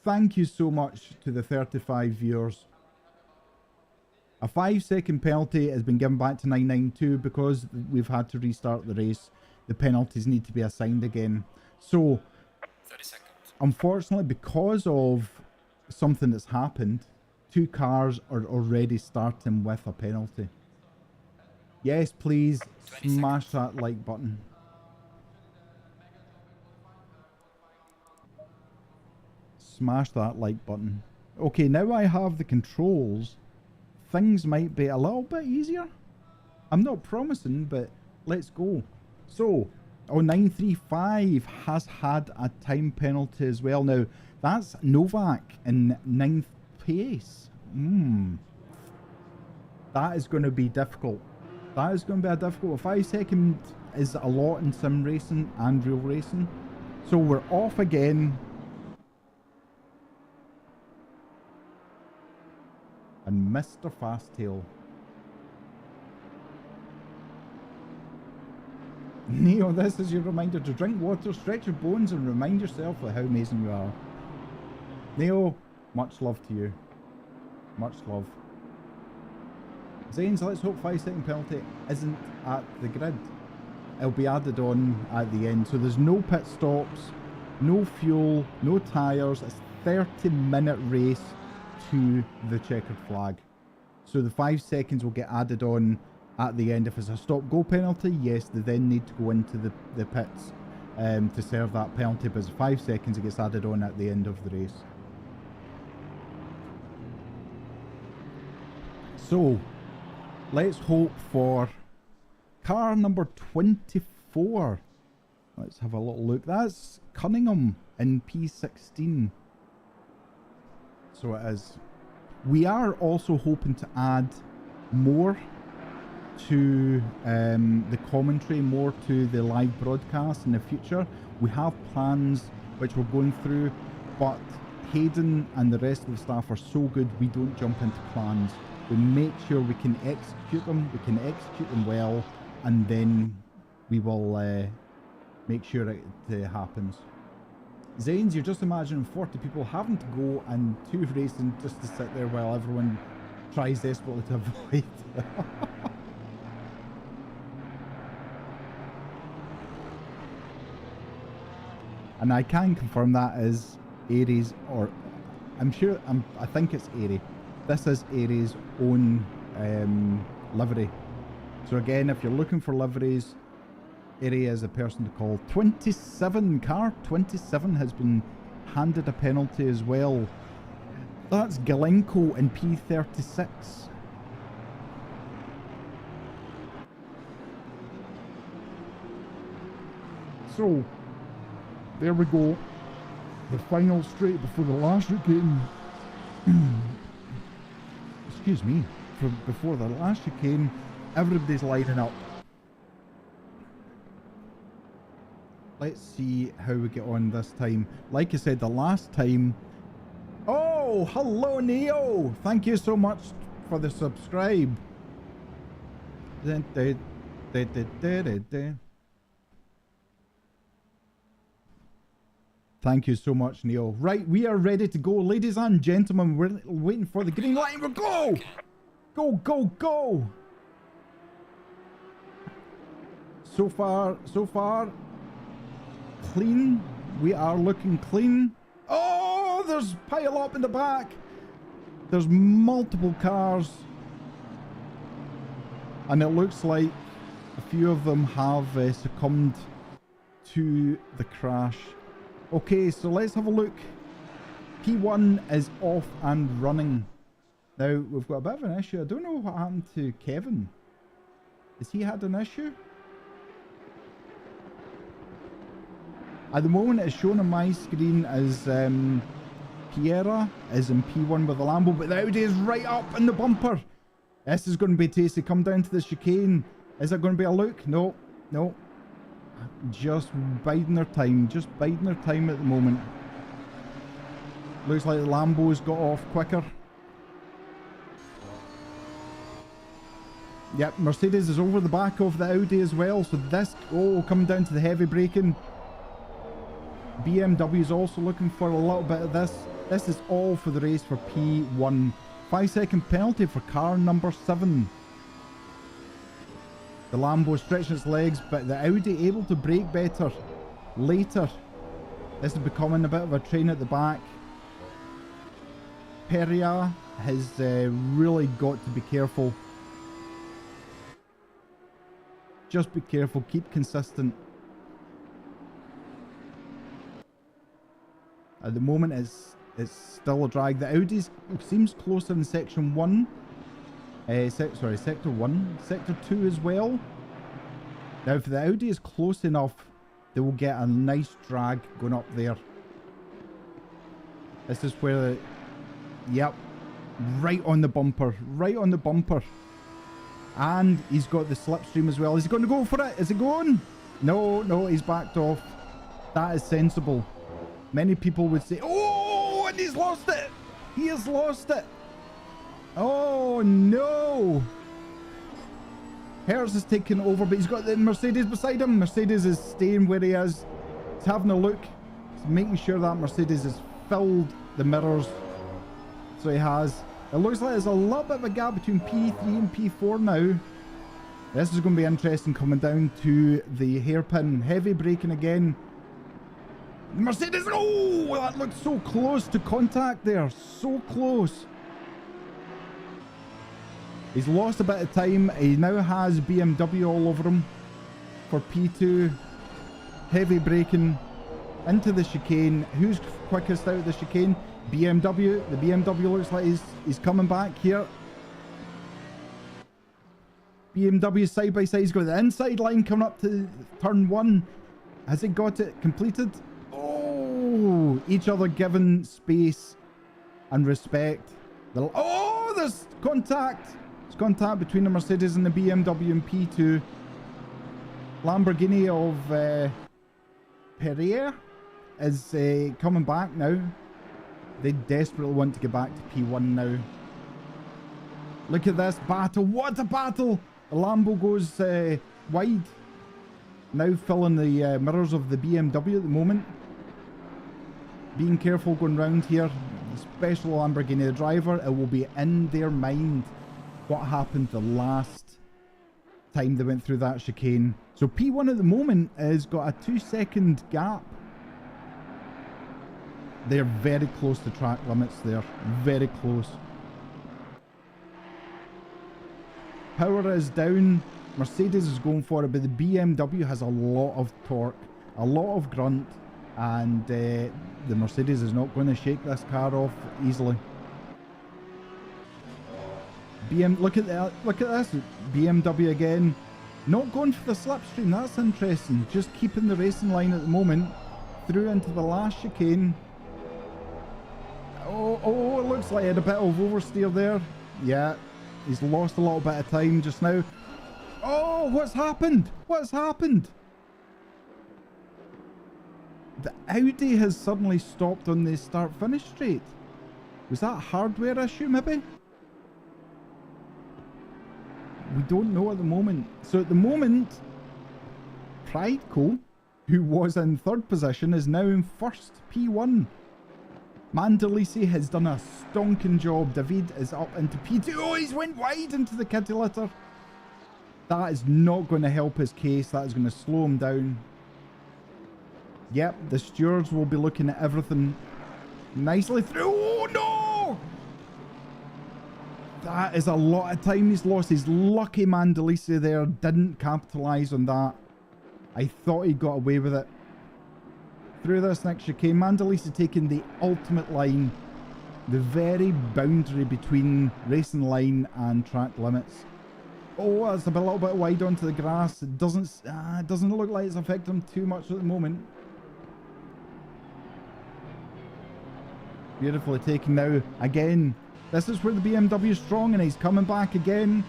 Thank you so much to the 35 viewers. A 5-second penalty has been given back to 992 because we've had to restart the race. The penalties need to be assigned again. So, 30 seconds. Unfortunately, because of something that's happened, 2 cars are already starting with a penalty. Yes, please smash that like button. Smash that like button. Okay, now I have the controls. Things might be a little bit easier. I'm not promising, but let's go. So, 935 has had a time penalty as well. Now, that's Novak in 9th place. That is going to be difficult. That is going to be a difficult. 5 seconds is a lot in sim racing and real racing. So we're off again. and Mr. Fasttail. Neo, this is your reminder to drink water, stretch your bones, and remind yourself of how amazing you are. Neo, much love to you. Much love. Zanes, let's hope 5-second penalty isn't at the grid. It'll be added on at the end. So there's no pit stops, no fuel, no tyres. It's a 30-minute race to the checkered flag. So the 5 seconds will get added on at the end. If it's a stop-go penalty, yes, they then need to go into the pits to serve that penalty. But it's 5 seconds, it gets added on at the end of the race. So, let's hope for car number 24. Let's have a little look. That's Cunningham in P16. So it is. We are also hoping to add more to the commentary, more to the live broadcast in the future. We have plans which we're going through, but Hayden and the rest of the staff are so good, we don't jump into plans. We make sure we can execute them, well, and then we will make sure it happens. Zanes, you're just imagining 40 people having to go and 2 racing just to sit there while everyone tries desperately to avoid. And I can confirm that is Aries, or I think it's Aries. This is Aries' own livery. So again, if you're looking for liveries, Aries is a person to call. 27, car 27 has been handed a penalty as well. That's Galenko in P36. So, there we go. The final straight before the last chicane. Excuse me. Before the last chicane, everybody's lining up. Let's see how we get on this time. Like I said, the last time... Oh, hello Neo! Thank you so much for the subscribe. Thank you so much, Neo. Right, we are ready to go. Ladies and gentlemen, we're waiting for the green light. We'll go! Go, go, go! So far, clean. We are looking clean. Oh, there's pile up in the back. There's multiple cars. And it looks like a few of them have succumbed to the crash. Okay, so let's have a look. P1 is off and running. Now, we've got a bit of an issue. I don't know what happened to Kevin. Has he had an issue? At the moment, it's shown on my screen as Piera is in P1 with the Lambo, but the Audi is right up in the bumper. This is going to be tasty. Come down to the chicane. Is it going to be a look? No, no. Just biding their time. Just biding their time at the moment. Looks like the Lambo's got off quicker. Yep, Mercedes is over the back of the Audi as well. So this, oh, coming down to the heavy braking. BMW is also looking for a little bit of this. This is all for the race for P1. 5-second penalty for car number 7. The Lambo stretching its legs, but the Audi able to brake better later. This is becoming a bit of a train at the back. Peria has really got to be careful. Just be careful, keep consistent. At the moment, it's still a drag. The Audi seems closer in section 1. Sector 1. Sector 2 as well. Now, if the Audi is close enough, they will get a nice drag going up there. This is where... Yep. Right on the bumper. Right on the bumper. And he's got the slipstream as well. Is he going to go for it? Is he going? No, no, he's backed off. That is sensible. Many people would say, oh, and he's lost it. He has lost it. Oh no! Hertz is taking over, but he's got the Mercedes beside him. Mercedes is staying where he is. He's having a look. He's making sure that Mercedes has filled the mirrors. So he has. It looks like there's a little bit of a gap between P3 and P4 now. This is going to be interesting coming down to the hairpin. Heavy braking again. Mercedes, oh, that looked so close to contact there. So close. He's lost a bit of time. He now has BMW all over him for P2. Heavy braking into the chicane. Who's quickest out of the chicane? BMW. The BMW looks like he's coming back here. BMW side by side. He's got the inside line coming up to turn 1. Has he got it completed? Oh, each other given space and respect. Oh, there's contact. There's contact between the Mercedes and the BMW in P2. Lamborghini of Pereira is coming back now. They desperately want to get back to P1 now. Look at this battle. What a battle! The Lambo goes wide. Now filling the mirrors of the BMW at the moment. Being careful going round here. Especially Lamborghini, the driver. It will be in their mind what happened the last time they went through that chicane. So P1 at the moment has got a 2-second gap. They're very close to track limits there. Very close. Power is down. Mercedes is going for it, but the BMW has a lot of torque, a lot of grunt, and the Mercedes is not going to shake this car off easily. Look at that! Look at this. BMW again, not going for the slipstream. That's interesting. Just keeping the racing line at the moment. Through into the last chicane. Oh, it looks like he had a bit of oversteer there. Yeah, he's lost a little bit of time just now. Oh, what's happened? What's happened? The Audi has suddenly stopped on the start-finish straight. Was that a hardware issue, maybe? We don't know at the moment. So at the moment, Prideco, who was in 3rd position, is now in 1st, P1. Mandalisi has done a stonking job. David is up into P2. Oh, he's went wide into the kitty litter. That is not going to help his case. That is going to slow him down. Yep, the stewards will be looking at everything nicely through. Oh, no! That is a lot of time he's lost. He's lucky Mandalisi there didn't capitalise on that. I thought he got away with it. Through this next chicane, Mandalisi taking the ultimate line, the very boundary between racing line and track limits. Oh, it's a little bit wide onto the grass. It doesn't look like it's affecting him too much at the moment. Beautifully taken now. Again, this is where the BMW is strong, and he's coming back again.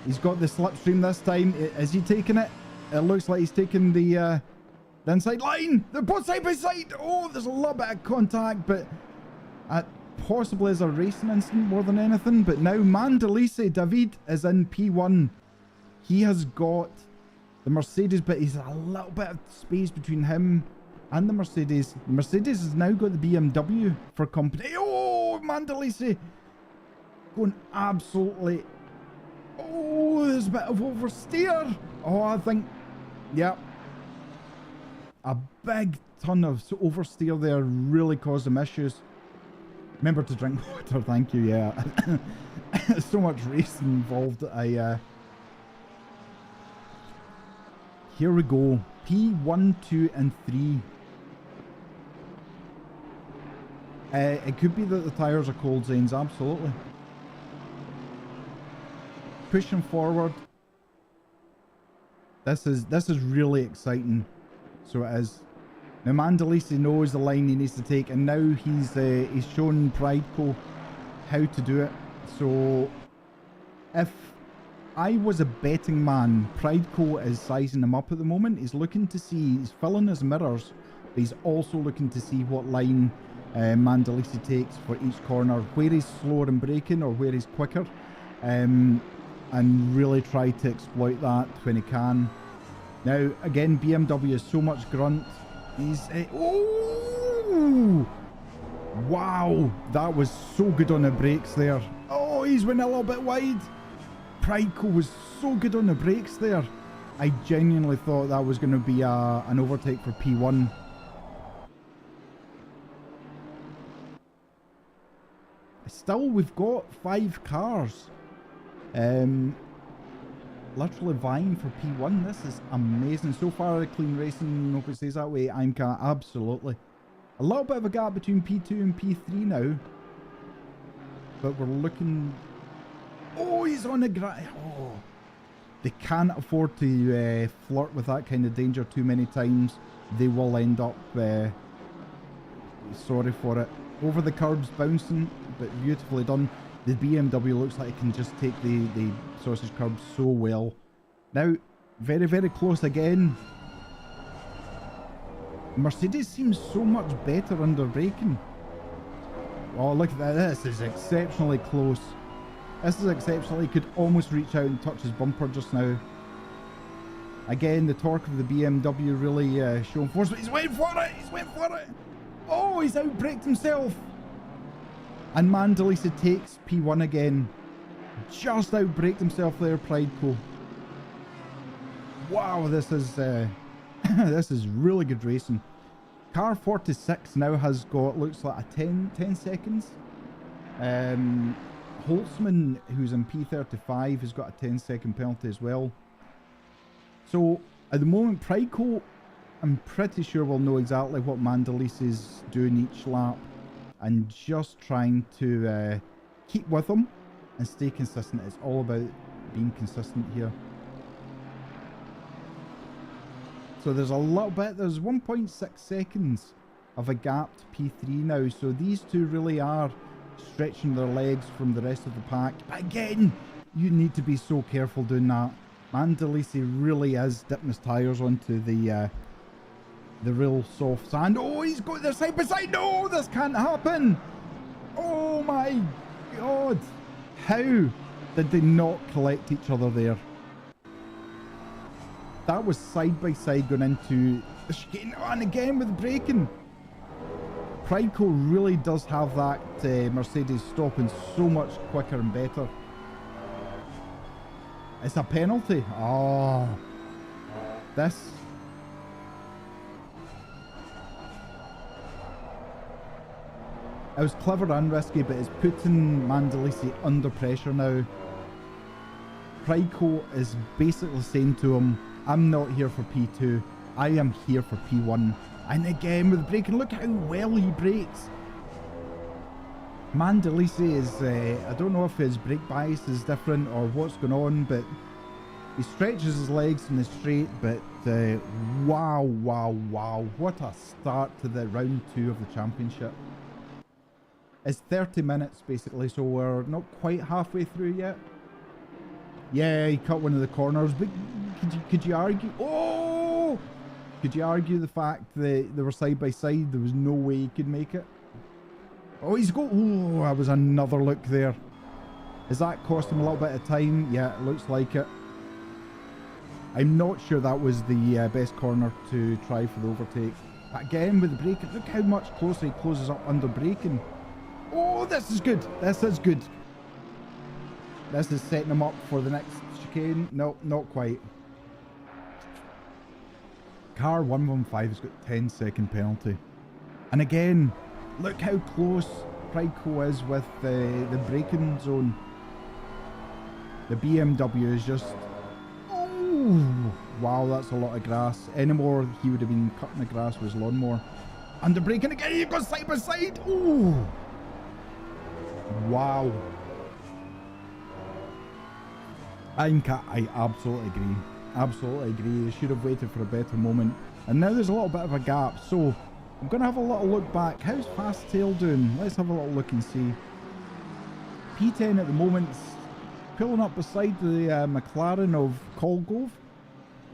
He's got the slipstream this time. Is he taking it? It looks like he's taking the inside line. They're both side by side. Oh, there's a little bit of contact, but possibly as a racing incident more than anything. But now Mandalisi, David, is in P1. He has got the Mercedes, but he's a little bit of space between him and the Mercedes. The Mercedes has now got the BMW for company. Oh, Mandalisi going absolutely. Oh, there's a bit of oversteer. Oh, I think, yeah. A big ton of oversteer there really caused him issues. Remember to drink water, thank you, yeah. So much racing involved. Here we go. P1, 2, and 3. It could be that the tyres are cold, Zanes, absolutely. Pushing forward. This is really exciting. So it is. Now Mandalisi knows the line he needs to take, and now he's shown Prideco how to do it. So if I was a betting man, Prideco is sizing him up at the moment. He's looking to see, he's filling his mirrors, but he's also looking to see what line Mandalisi takes for each corner, where he's slower in braking or where he's quicker, and really try to exploit that when he can. Now, again, BMW is so much grunt. He's... oh! Wow! That was so good on the brakes there. Oh, he's went a little bit wide. Pryko was so good on the brakes there. I genuinely thought that was going to be an overtake for P1. Still, we've got 5 cars. Literally vying for P1. This is amazing. So far, the clean racing, hope it stays that way. IMCA, absolutely. A little bit of a gap between P2 and P3 now. But we're looking... oh, he's on the ground. Oh. They can't afford to flirt with that kind of danger too many times. They will end up... sorry for it. Over the curbs, bouncing, but beautifully done. The BMW looks like it can just take the sausage curb so well. Now, very, very close again. Mercedes seems so much better under braking. Oh, look at that. This is exceptionally close. This is exceptionally... could almost reach out and touch his bumper just now. Again, the torque of the BMW really showing force. He's waiting for it! He's waiting for it! Oh, he's outbraked himself! And Mandalisa takes P1 again. Just outbraked himself there, Pryko. Wow, this is this is really good racing. Car 46 now has got, looks like a 10 seconds. Holtzman, who's in P35, has got a 10-second penalty as well. So at the moment, Pryko, I'm pretty sure we'll know exactly what Mandalisa is doing each lap, and just trying to keep with him and stay consistent. It's all about being consistent here. So there's a little bit, there's 1.6 seconds of a gap to P3 now, so these two really are stretching their legs from the rest of the pack. But again, you need to be so careful doing that. Mandalisi really is dipping his tyres onto the real soft sand. Oh, he's got their side by side. No, this can't happen. Oh my god. How did they not collect each other there? That was side by side going into the chicane. And again with braking. Pryko really does have that Mercedes stopping so much quicker and better. It's a penalty. Oh, this. It was clever and risky, but it's putting Mandalisi under pressure now. Pryko is basically saying to him, I'm not here for P2, I am here for P1. And again with braking, look how well he brakes. Mandalisi is, I don't know if his brake bias is different or what's going on, but he stretches his legs in the straight, but wow, what a start to the round 2 of the championship. It's 30 minutes basically, so we're not quite halfway through yet. Yeah, he cut one of the corners, but could you argue? Oh! Could you argue the fact that they were side by side? There was no way he could make it. Oh, he's got... oh, that was another look there. Has that cost him a little bit of time? Yeah, it looks like it. I'm not sure that was the best corner to try for the overtake. But again, with the braking, look how much closer he closes up under braking. Oh, this is good. This is good. This is setting him up for the next chicane. No, not quite. Car 115 has got 10-second penalty. And again, look how close Pryko is with the braking zone. The BMW is just... oh, wow, that's a lot of grass. Anymore, he would have been cutting the grass with his lawnmower. Under braking again, he goes side by side. Oh, wow. I absolutely agree. Absolutely agree. They should have waited for a better moment. And now there's a little bit of a gap. So I'm going to have a little look back. How's Fast Tail doing? Let's have a little look and see. P10 at the moment, pulling up beside the McLaren of Colgove.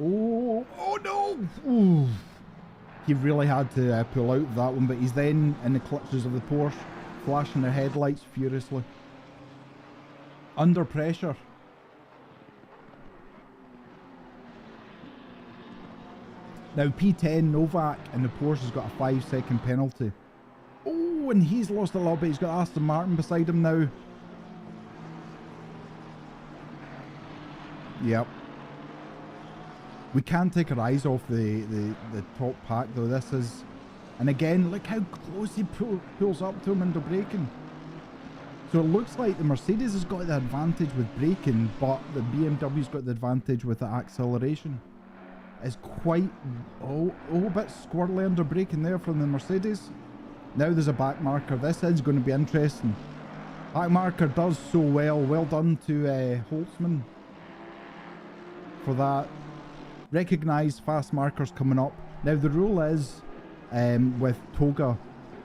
Oh, oh no! Ooh. He really had to pull out that one, but he's then in the clutches of the Porsche, flashing their headlights furiously. Under pressure. Now P10 Novak and the Porsche has got a 5-second penalty. Oh, and he's lost a little bit. He's got Aston Martin beside him now. Yep. We can't take our eyes off the top pack though. This is... And again, look how close he pulls up to him under braking. So it looks like the Mercedes has got the advantage with braking, but the BMW's got the advantage with the acceleration. It's quite... Oh, a bit squirrely under braking there from the Mercedes. Now there's a back marker. This is going to be interesting. Back marker does so well. Well done to Holtzman for that. Recognise fast markers coming up. Now the rule is with Toga,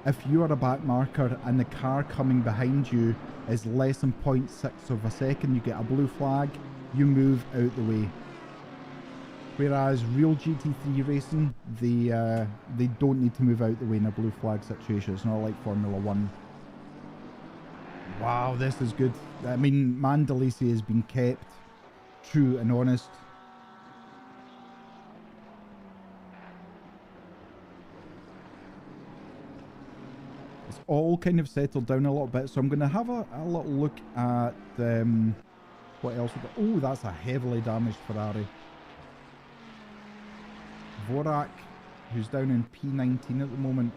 if you are a back marker and the car coming behind you is less than 0.6 of a second, you get a blue flag, you move out the way. Whereas real GT3 racing, they don't need to move out the way in a blue flag situation. It's not like Formula 1. Wow, this is good. I mean, Mandalisi has been kept true and honest. It's all kind of settled down a little bit, so I'm going to have a little look at what else we got. Oh, that's a heavily damaged Ferrari. Vorak, who's down in P19 at the moment.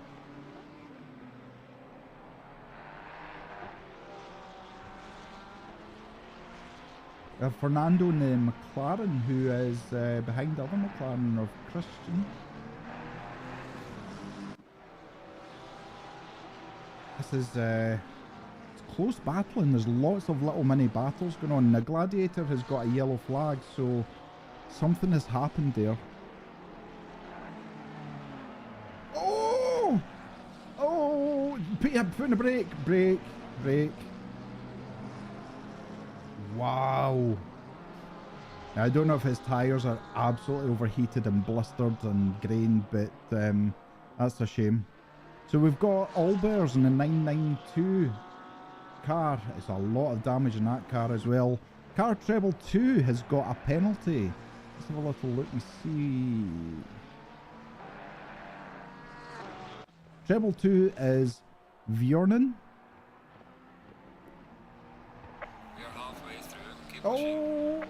Fernando in the McLaren, who is behind the other McLaren of Christian. This is it's close battling. There's lots of little mini battles going on. The Gladiator has got a yellow flag, so something has happened there. Putting a brake. Wow. Now, I don't know if his tyres are absolutely overheated and blistered and grained, but that's a shame. So we've got Albers in the 992 car. It's a lot of damage in that car as well. Car Treble 2 has got a penalty. Let's have a little look and see. Treble 2 is Vjornen. We are halfway through. Keep pushing.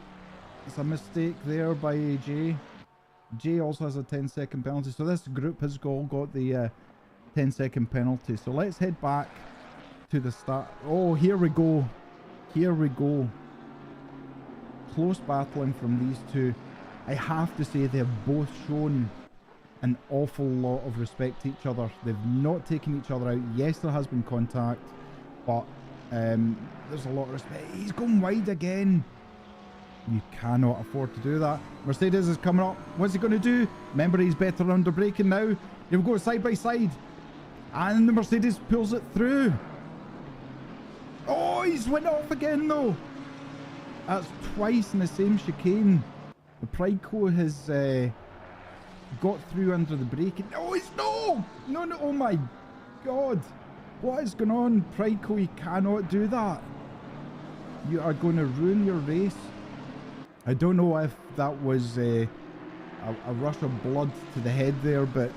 It's a mistake there by Jay. Jay also has a 10-second penalty. So this group has all got the 10-second penalty. So let's head back to the start. Oh, here we go. Here we go. Close battling from these two. I have to say they've both shown an awful lot of respect to each other. They've not taken each other out. Yes, there has been contact, but there's a lot of respect. He's going wide again. You cannot afford to do that. Mercedes is coming up. What's he going to do? Remember, he's better under braking now. Here we go, side by side. And the Mercedes pulls it through. Oh, he's went off again though. That's twice in the same chicane. The Pryco has got through under the braking. Oh, it's no, oh my god. What is going on? Pryco, you cannot do that. You are going to ruin your race. I don't know if that was a rush of blood to the head there, but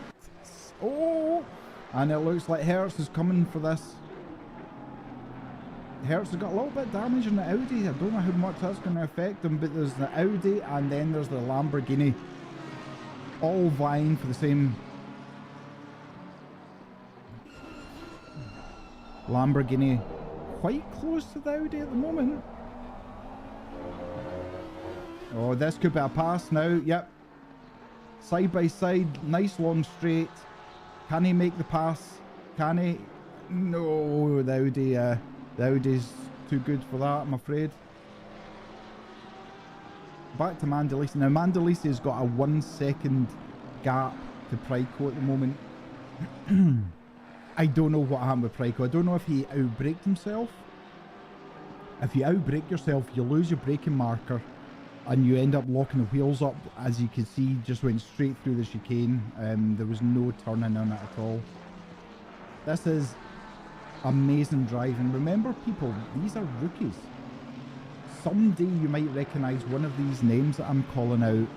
oh, and it looks like Hertz is coming for this. Hertz has got a little bit of damage in the Audi. I don't know how much that's going to affect him, but there's the Audi and then there's the Lamborghini, all vying for the same. Lamborghini quite close to the Audi at the moment. Oh, this could be a pass now. Yep. Side by side. Nice long straight. Can he make the pass? Can he? No, the Audi's too good for that, I'm afraid. Back to Mandalisi. Now, Mandalisi has got a 1 second gap to Pryco at the moment. I don't know what happened with Pryco. I don't know if he outbraked himself. If you outbrake yourself, you lose your braking marker. and you end up locking the wheels up. As you can see, just went straight through the chicane. There was no turning on it at all. This is amazing driving. Remember, people, these are rookies. Someday you might recognize one of these names that I'm calling out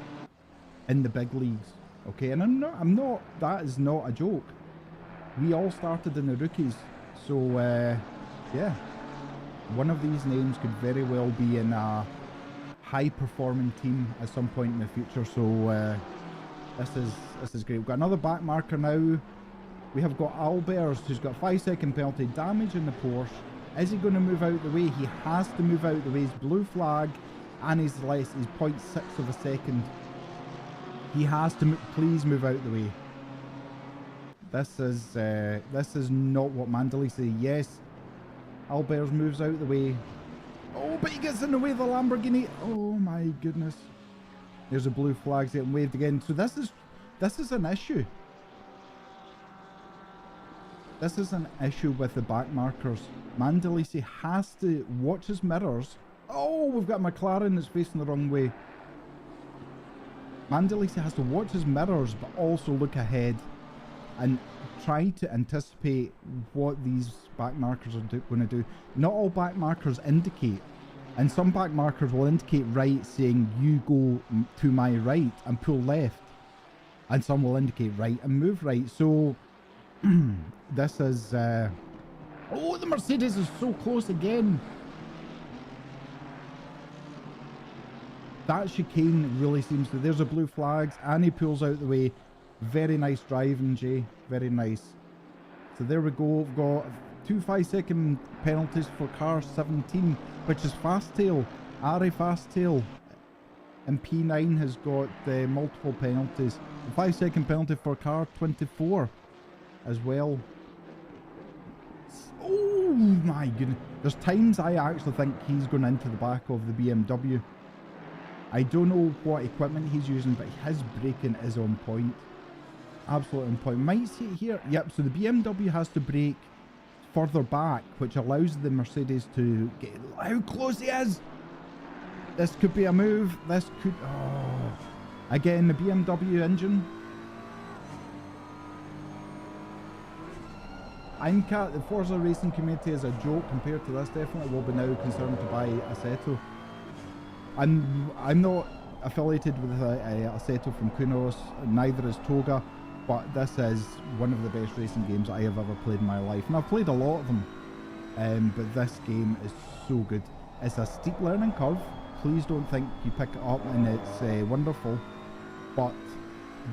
in the big leagues. Okay, and I'm not, that is not a joke. We all started in the rookies. So, yeah, one of these names could very well be in a high-performing team at some point in the future. So, this is great. We've got another back marker now. We have got Albers, who's got 5-second penalty, damage in the Porsche. Is he going to move out the way? He has to move out the way. He's blue flag, and he's less. He's 0.6 of a second. He has to please move out the way. This is not what Mandalay say. Yes, Albers moves out the way. Oh, but he gets in the way of the Lamborghini. Oh my goodness. There's a blue flag getting waved again. So this is an issue. This is an issue with the back markers. Mandalisi has to watch his mirrors. Oh, we've got McLaren that's facing the wrong way. Mandalisi has to watch his mirrors, but also look ahead and try to anticipate what these back markers are going to do. Not all back markers indicate, and some back markers will indicate right, saying you go to my right and pull left, and some will indicate right and move right. So this is oh, the Mercedes is so close again. That chicane really seems to, there's a blue flags, and he pulls out the way. Very nice driving, Jay, very nice. So there we go. We've got 2 5-second penalties for car 17, which is fast tail, Ari fast tail, and P9 has got multiple penalties. A 5-second penalty for car 24 as well. Oh my goodness. There's times I actually think he's going into the back of the BMW. I don't know what equipment he's using, but his braking is on point. Absolutely on point. Might see it here. Yep, so the BMW has to brake further back, which allows the Mercedes to get... How close he is! This could be a move. This could... Oh. Again, the BMW engine. The Forza racing community is a joke compared to this. Definitely will be now concerned to buy Assetto. I'm not affiliated with Assetto from Kunos, neither is Toga, but this is one of the best racing games I have ever played in my life. And I've played a lot of them, but this game is so good. It's a steep learning curve. Please don't think you pick it up and it's wonderful, but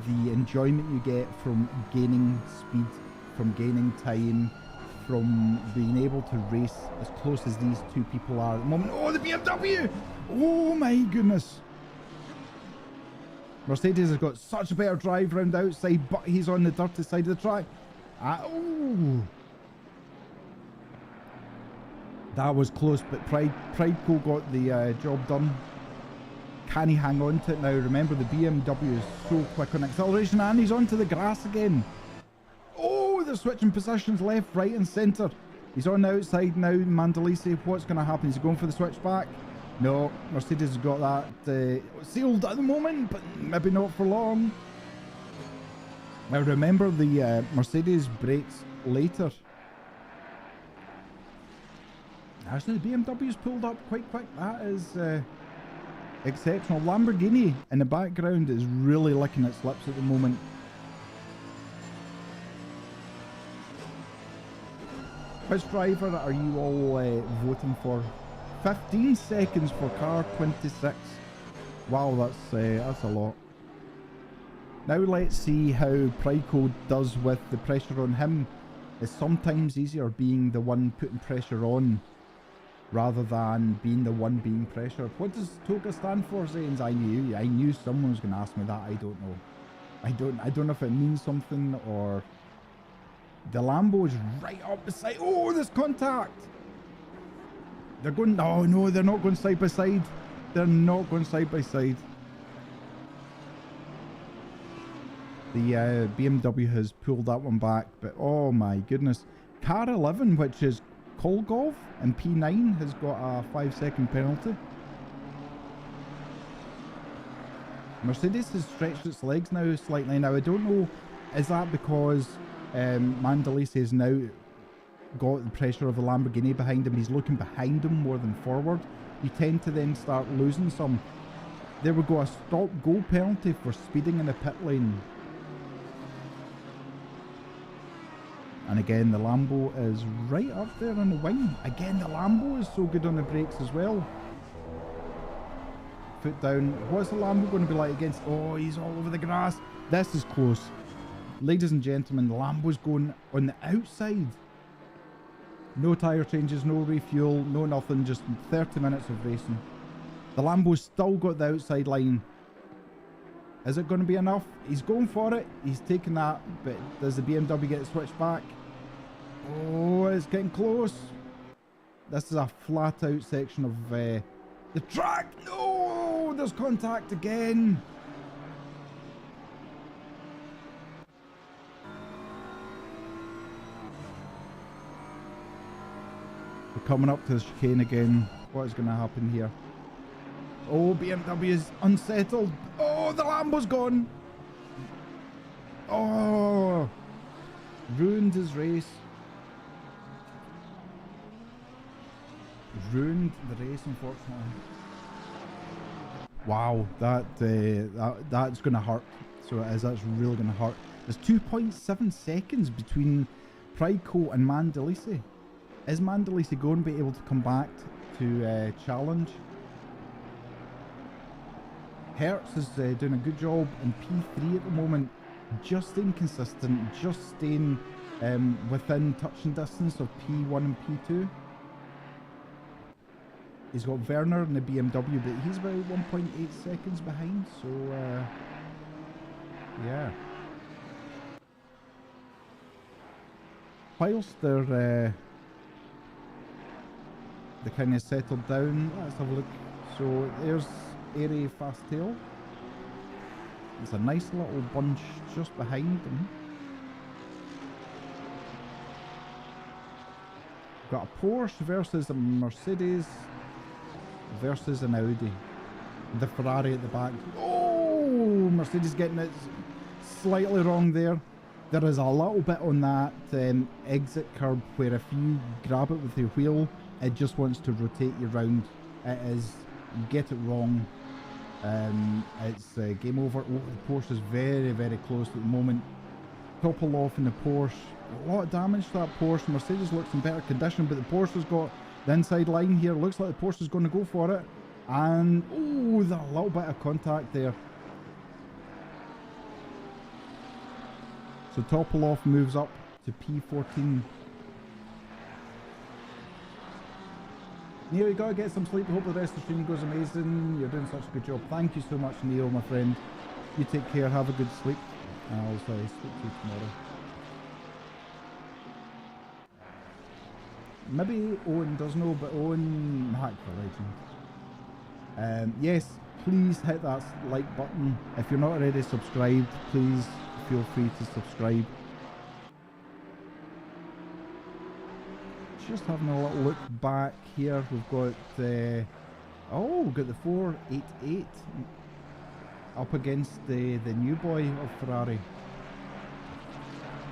the enjoyment you get from gaining speed, from gaining time, from being able to race as close as these two people are at the moment. Oh, the BMW! Oh my goodness! Mercedes has got such a better drive round the outside, but he's on the dirty side of the track. Oh! That was close, but Prideco got the job done. Can he hang on to it now? Remember, the BMW is so quick on acceleration, and he's onto the grass again. Oh, they're switching positions left, right and centre. He's on the outside now, Mandalisi. What's going to happen? Is he going for the switchback? No, Mercedes has got that sealed at the moment, but maybe not for long. Now remember, the Mercedes brakes later. Actually, the BMW's pulled up quite quick. That is exceptional. Lamborghini in the background is really licking its lips at the moment. Which driver are you all voting for? 15 seconds for car 26. Wow, that's a lot. Now let's see how Prideco does with the pressure on him. It's sometimes easier being the one putting pressure on rather than being the one being pressured. What does TOGA stand for, Zanes? I knew someone was going to ask me that. I don't know. I don't know if it means something or... The Lambo is right up beside... Oh, there's contact! They're going... Oh, no, they're not going side by side. They're not going side by side. The BMW has pulled that one back, but oh my goodness. Car 11, which is Kolgov, and P9 has got a 5-second penalty. Mercedes has stretched its legs now slightly. Now, I don't know, is that because Mandalise has now got the pressure of the Lamborghini behind him? He's looking behind him more than forward. You tend to then start losing some. There we go, a stop-go penalty for speeding in the pit lane. And again, the Lambo is right up there on the wing. Again, the Lambo is so good on the brakes as well. Foot down. What's the Lambo going to be like against? Oh, he's all over the grass. This is close. Ladies and gentlemen, the Lambo's going on the outside. No tyre changes, no refuel, no nothing. Just 30 minutes of racing. The Lambo's still got the outside line. Is it going to be enough? He's going for it. He's taking that, but does the BMW get switched back? Oh, it's getting close. This is a flat out section of the track. No, there's contact again. We're coming up to the chicane again. What is going to happen here? Oh, BMW is unsettled. Oh, the Lambo's gone. Oh, ruined his race. Ruined the race, unfortunately. Wow, that's going to hurt. So it is. That's really going to hurt. There's 2.7 seconds between Pryco and Mandalise. Is Mandalise going to be able to come back to challenge? Hertz is doing a good job in P3 at the moment, just staying consistent, just staying within touching distance of P1 and P2. He's got Werner in the BMW, but he's about 1.8 seconds behind, so yeah. Whilst they're kind of settled down, let's have a look. So there's Airy Fasttail. There's a nice little bunch just behind them. Got a Porsche versus a Mercedes versus an Audi. The Ferrari at the back. Oh, Mercedes getting it slightly wrong there. There is a little bit on that exit curb where if you grab it with your wheel, it just wants to rotate you round. It is, you get it wrong. It's game over. Oh, the Porsche is very, very close at the moment. Topple off in the Porsche. A lot of damage to that Porsche. Mercedes looks in better condition, but the Porsche has got the inside line here. Looks like the Porsche is going to go for it. And, oh, there's a little bit of contact there. So Topple off moves up to P14. Neil, you gotta get some sleep. Hope the rest of the stream goes amazing. You're doing such a good job. Thank you so much, Neil, my friend. You take care. Have a good sleep. And I'll speak to you tomorrow. Maybe Owen does know, but Owen, hack for legend. Yes, please hit that like button. If you're not already subscribed, please feel free to subscribe. Just having a little look back here. We've got we've got the 488 up against the new boy of Ferrari.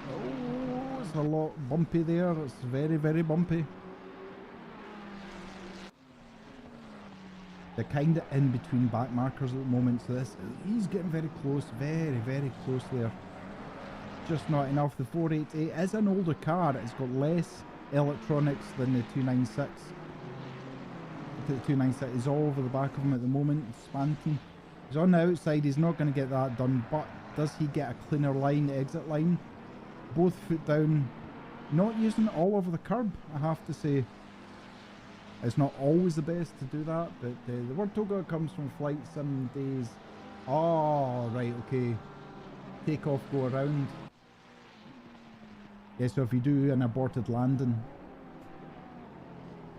Oh, it's a lot bumpy there. It's very, very bumpy. They're kind of in between back markers at the moment, so he's getting very close, very, very close there. Just not enough. The 488 is an older car. It's got less electronics than the 296. The 296 is all over the back of him at the moment. Spanton. He's on the outside. He's not going to get that done, but does he get a cleaner line, exit line? Both foot down. Not using it all over the curb, I have to say. It's not always the best to do that, but the word toga comes from flight sim days. Oh, right, okay. Take off, go around. Yeah, so if you do an aborted landing,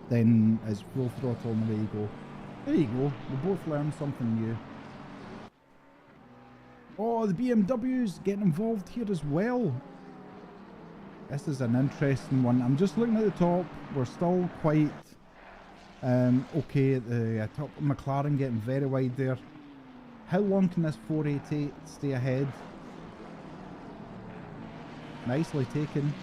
then it's full throttle and there you go. There you go. We both learned something new. Oh, the BMW's getting involved here as well. This is an interesting one. I'm just looking at the top. We're still quite okay at the top. McLaren getting very wide there. How long can this 488 stay ahead? Nicely taken.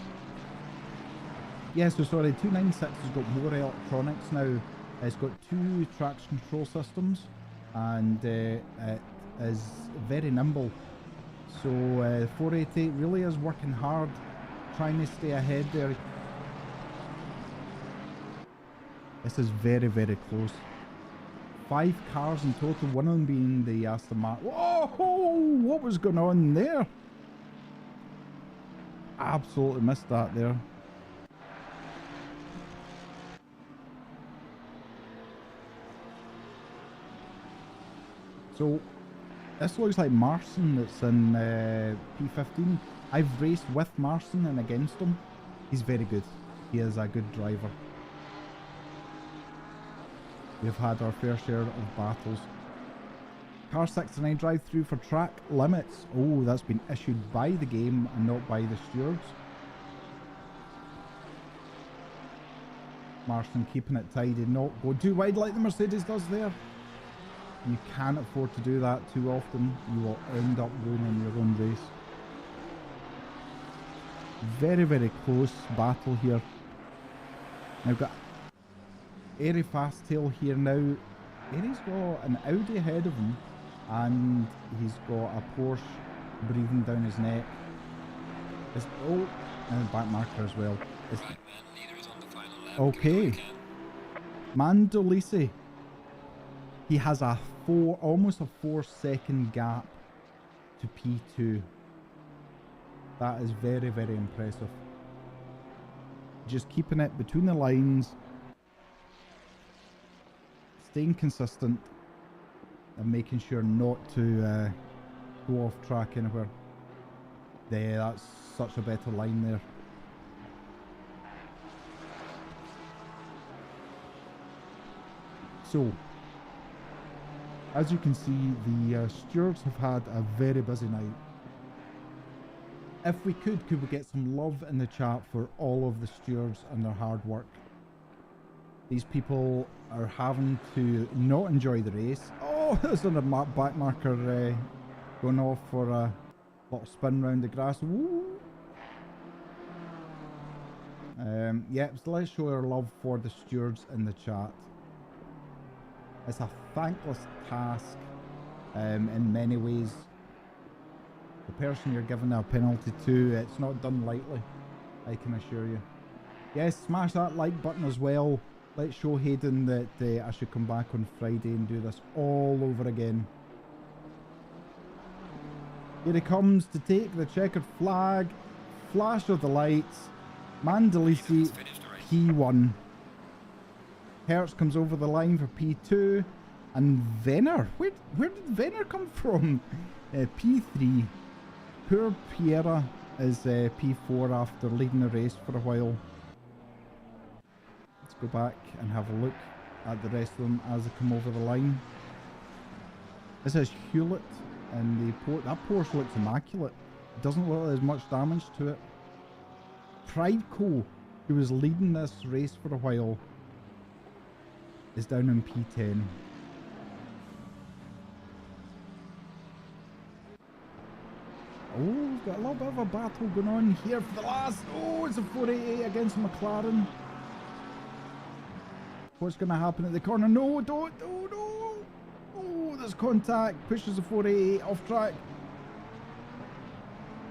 Yeah, so sorry, 296 has got more electronics now. It's got 2 traction control systems, and it is very nimble. So 488 really is working hard, trying to stay ahead there. This is very, very close. 5 cars in total, one of them being the Aston Martin. Whoa! What was going on there? Absolutely missed that there. So this looks like Marston that's in P15. I've raced with Marston and against him. He's very good. He is a good driver. We've had our fair share of battles. Car 69 drive through for track limits. Oh, that's been issued by the game and not by the stewards. Marston keeping it tidy, not going too wide like the Mercedes does there. You can't afford to do that too often. You will end up ruining your own race. Very, very close battle here. I've got Airy Fasttail here now. Airy's got an Audi ahead of him, and he's got a Porsche breathing down his neck. And a back marker as well. Right, man. Leader is on the final lap. Okay. Mandolisi. He has a almost a 4-second gap to P2. That is very, very impressive. Just keeping it between the lines, staying consistent, and making sure not to go off track anywhere. There, that's such a better line there. So, as you can see, the stewards have had a very busy night. If we could we get some love in the chat for all of the stewards and their hard work? These people are having to not enjoy the race. Oh, there's another back marker going off for a little spin round the grass. Woo! Yeah, so let's show our love for the stewards in the chat. It's a thankless task in many ways. The person you're giving a penalty to, it's not done lightly, I can assure you. Yes, smash that like button as well. Let's show Hayden that I should come back on Friday and do this all over again. Here he comes to take the checkered flag. Flash of the lights. Mandolisi, P1. Hertz comes over the line for P2. And Venner. Where did Venner come from? P3. Poor Piera is P4 after leading the race for a while. Let's go back and have a look at the rest of them as they come over the line. This is Hewlett, and that Porsche looks immaculate. It doesn't look like there's much damage to it. Prideco, who was leading this race for a while, is down in P10. Oh, we've got a little bit of a battle going on here for the last. Oh, it's a 488 against McLaren. What's going to happen at the corner? No, don't. Oh, no. Oh, there's contact. Pushes the 488 off track.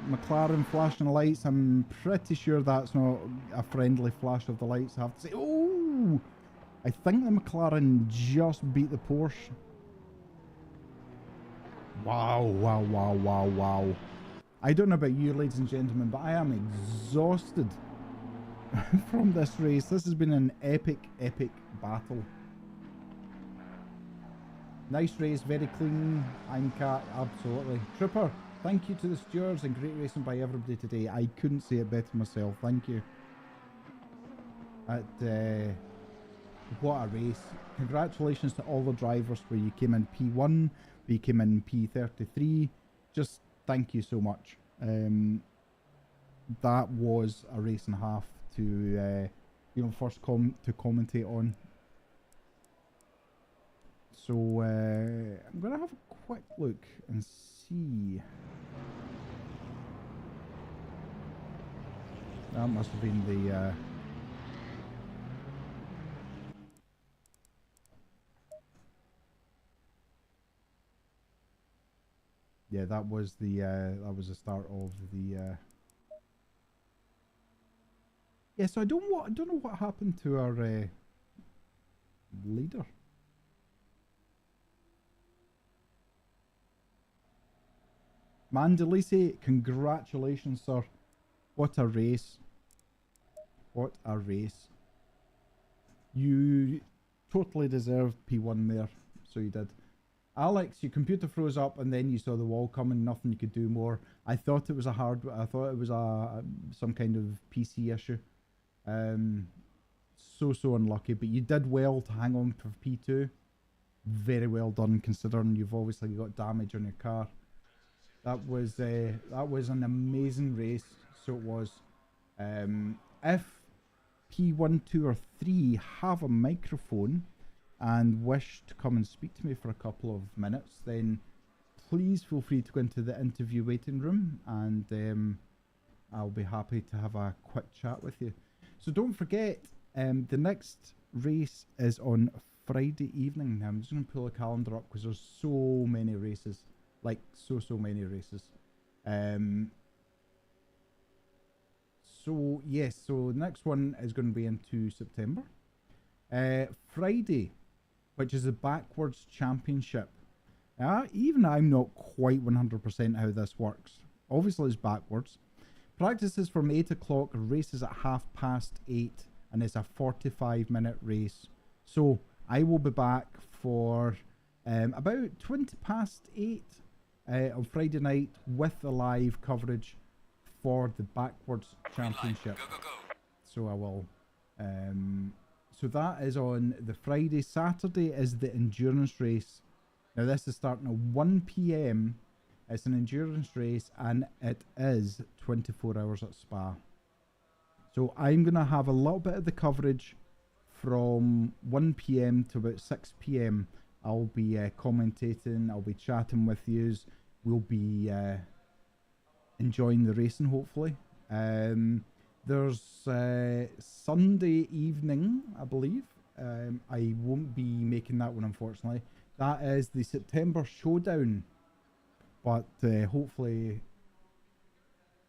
McLaren flashing the lights. I'm pretty sure that's not a friendly flash of the lights, I have to say. Oh, I think the McLaren just beat the Porsche. Wow, wow, wow, wow, wow. I don't know about you, ladies and gentlemen, but I am exhausted from this race. This has been an epic, epic battle. Nice race, very clean. I'm Cat, absolutely. Trooper, thank you to the stewards and great racing by everybody today. I couldn't say it better myself. Thank you. What a race. Congratulations to all the drivers where you came in P1, where you came in P33. Just thank you so much. That was a race and a half to first to commentate on. So I'm going to have a quick look and see. That must have been the... yeah, that was the start of the... Yeah, so I don't know what happened to our leader. Mandalise, congratulations, sir. What a race. What a race. You totally deserved P1 there. So you did. Alex, your computer froze up and then you saw the wall coming, nothing you could do more. I thought it was I thought it was some kind of PC issue. So unlucky, but you did well to hang on for P2. Very well done, considering you've obviously got damage on your car. That was an amazing race. So it was. If P1, 2, or 3 have a microphone and wish to come and speak to me for a couple of minutes, then please feel free to go into the interview waiting room, and I'll be happy to have a quick chat with you. So don't forget, the next race is on Friday evening. Now I'm just going to pull the calendar up because there's so many races, like so many races. So yes, so the next one is going to be into September. Friday, which is the backwards championship. Even I'm not quite 100% how this works. Obviously it's backwards. Practice is from 8 o'clock, races at 8:30, and it's a 45-minute race. So I will be back for about 8:20 on Friday night with the live coverage for the backwards championship. Go, go, go. So I will. So that is on the Friday. Saturday is the endurance race. Now this is starting at 1 p.m. It's an endurance race and it is 24 hours at Spa. So I'm going to have a little bit of the coverage from 1 p.m. to about 6 p.m. I'll be commentating, I'll be chatting with yous. We'll be enjoying the racing, hopefully. There's Sunday evening, I believe. I won't be making that one, unfortunately. That is the September Showdown. But hopefully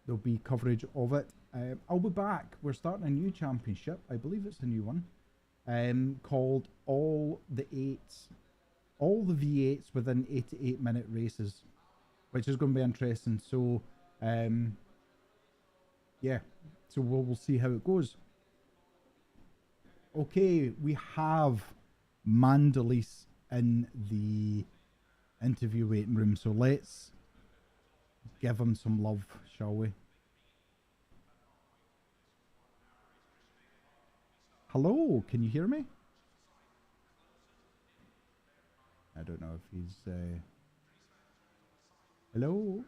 there'll be coverage of it. I'll be back. We're starting a new championship. I believe it's a new one. Called All the V8s within 88-minute races, which is going to be interesting. So, yeah. So we'll see how it goes. Okay, we have Mandalise in the interview waiting room, so let's give him some love, shall we? Hello, can you hear me? I don't know if he's hello?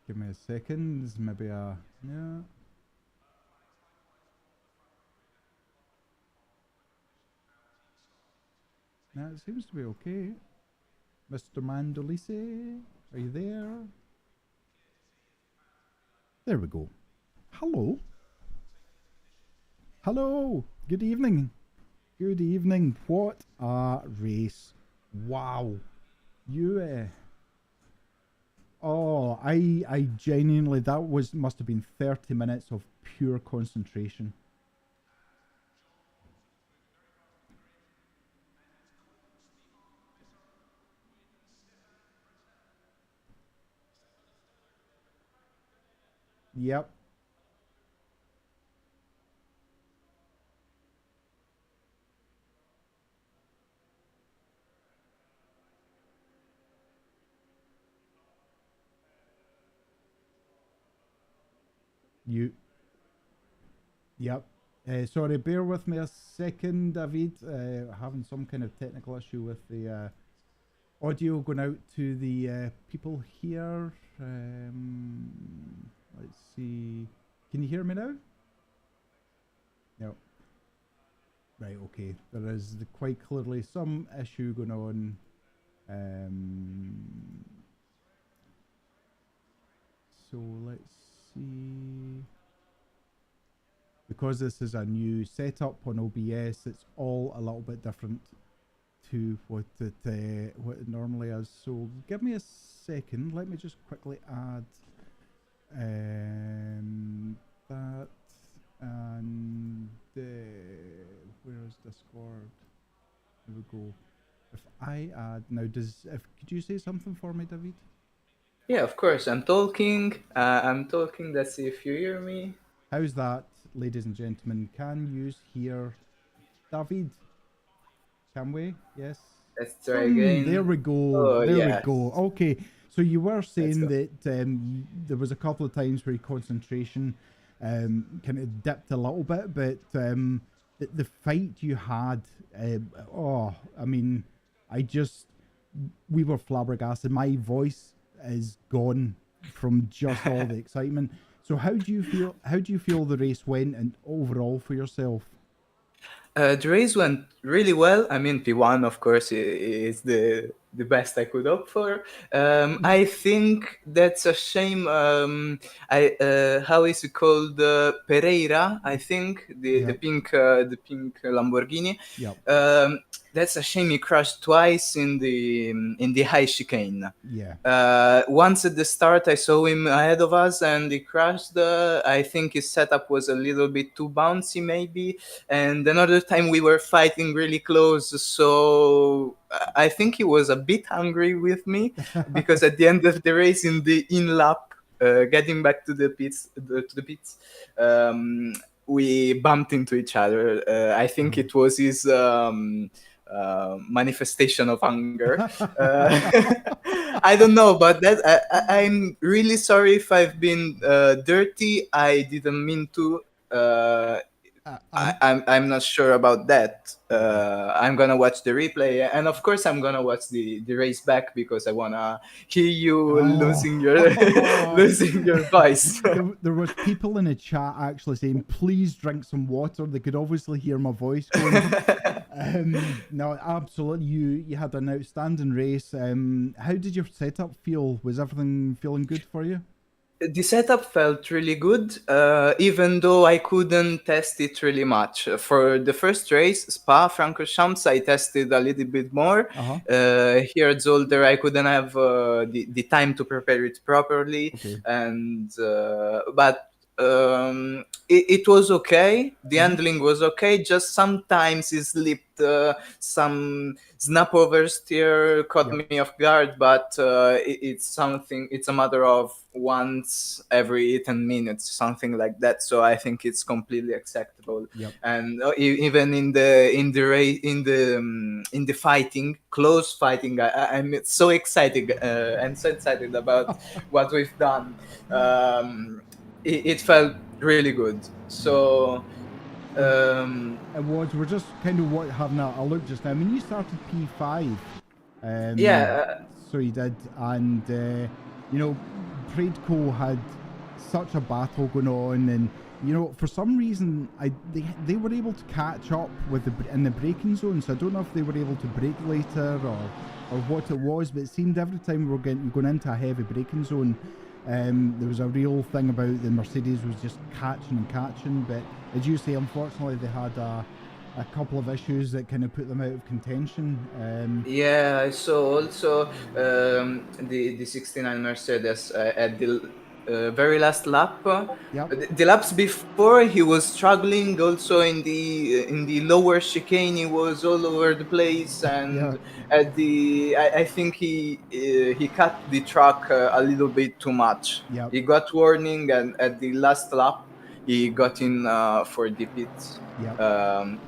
Give me a second, maybe yeah. No, it seems to be okay. Mr. Mandalise, are you there? There we go. Hello. Hello. Good evening. Good evening. What a race. Wow. You oh, I genuinely, that must have been 30 minutes of pure concentration. Yep. Yep. Sorry, bear with me a second, David. Having some kind of technical issue with the audio going out to the people here. Let's see. Can you hear me now? No. Right, okay. There is quite clearly some issue going on. Um, so let's see. Because this is a new setup on OBS, it's all a little bit different to what it normally is. So give me a second. Let me just quickly add that and where is Discord? There we go. If I add now, if could you say something for me, David? Yeah, of course. I'm talking. I'm talking. Let's see if you hear me. How's that, ladies and gentlemen? Can you hear David? Can we? Yes. Let's try Boom! There again. we go. Oh There we yes. go. Okay. So you were Let's saying go. that there was a couple of times where your concentration kind of dipped a little bit, but the fight you had, oh, I mean, I just we were flabbergasted. My voice is gone from just all the excitement. So how do you feel? How do you feel the race went and overall for yourself? The race went really well. I mean, P1, of course, is the best I could hope for. I think that's a shame. How is it called? Pereira, I think Yep. the pink Lamborghini. Yep. That's a shame he crashed twice in the high chicane. Yeah. Once at the start, I saw him ahead of us and he crashed. I think his setup was a little bit too bouncy, maybe. And another time we were fighting really close. So I think he was a bit angry with me because at the end of the race, in the in lap, getting back to the pits, um, we bumped into each other. I think it was his manifestation of anger. I don't know, but I'm really sorry if I've been dirty. I didn't mean to. I'm I'm not sure about that. okay. I'm gonna watch the replay, and of course, I'm gonna watch the race back because I wanna hear you losing your Oh, losing your voice. there was people in the chat actually saying, "Please drink some water." They could obviously hear my voice going. No, absolutely. You had an outstanding race. How did your setup feel? Was everything feeling good for you? The setup felt really good, even though I couldn't test it really much. For the first race, Spa Francorchamps, I tested a little bit more. Uh huh. Here at Zolder, I couldn't have the time to prepare it properly, Okay. and but it was okay. The Mm-hmm. handling was okay. Just sometimes it slipped. Some snap oversteer caught Yep. me off guard, but it's something. It's a matter of once every 10 minutes, something like that. So I think it's completely acceptable. Yep. And even in the fighting, close fighting, I'm so excited. I'm so excited about what we've done. It felt really good. Yeah. So It, um, it was. We're just kind of having a look just now. I mean, you started P5. yeah, So you did, and you know, Pradeco had such a battle going on, and you know, for some reason, they were able to catch up with in the braking zone. So I don't know if they were able to brake later or what it was, but it seemed every time we were going into a heavy braking zone, there was a real thing about the Mercedes was just catching and catching. But as you say, unfortunately, they had a couple of issues that kind of put them out of contention. yeah, I saw also the 69 Mercedes at the very last lap. Yep. The laps before he was struggling. Also in the lower chicane, he was all over the place, Yeah. and at the I think he cut the truck a little bit too much. Yep. He got warning, and at the last lap, he got in for the pits. Yep.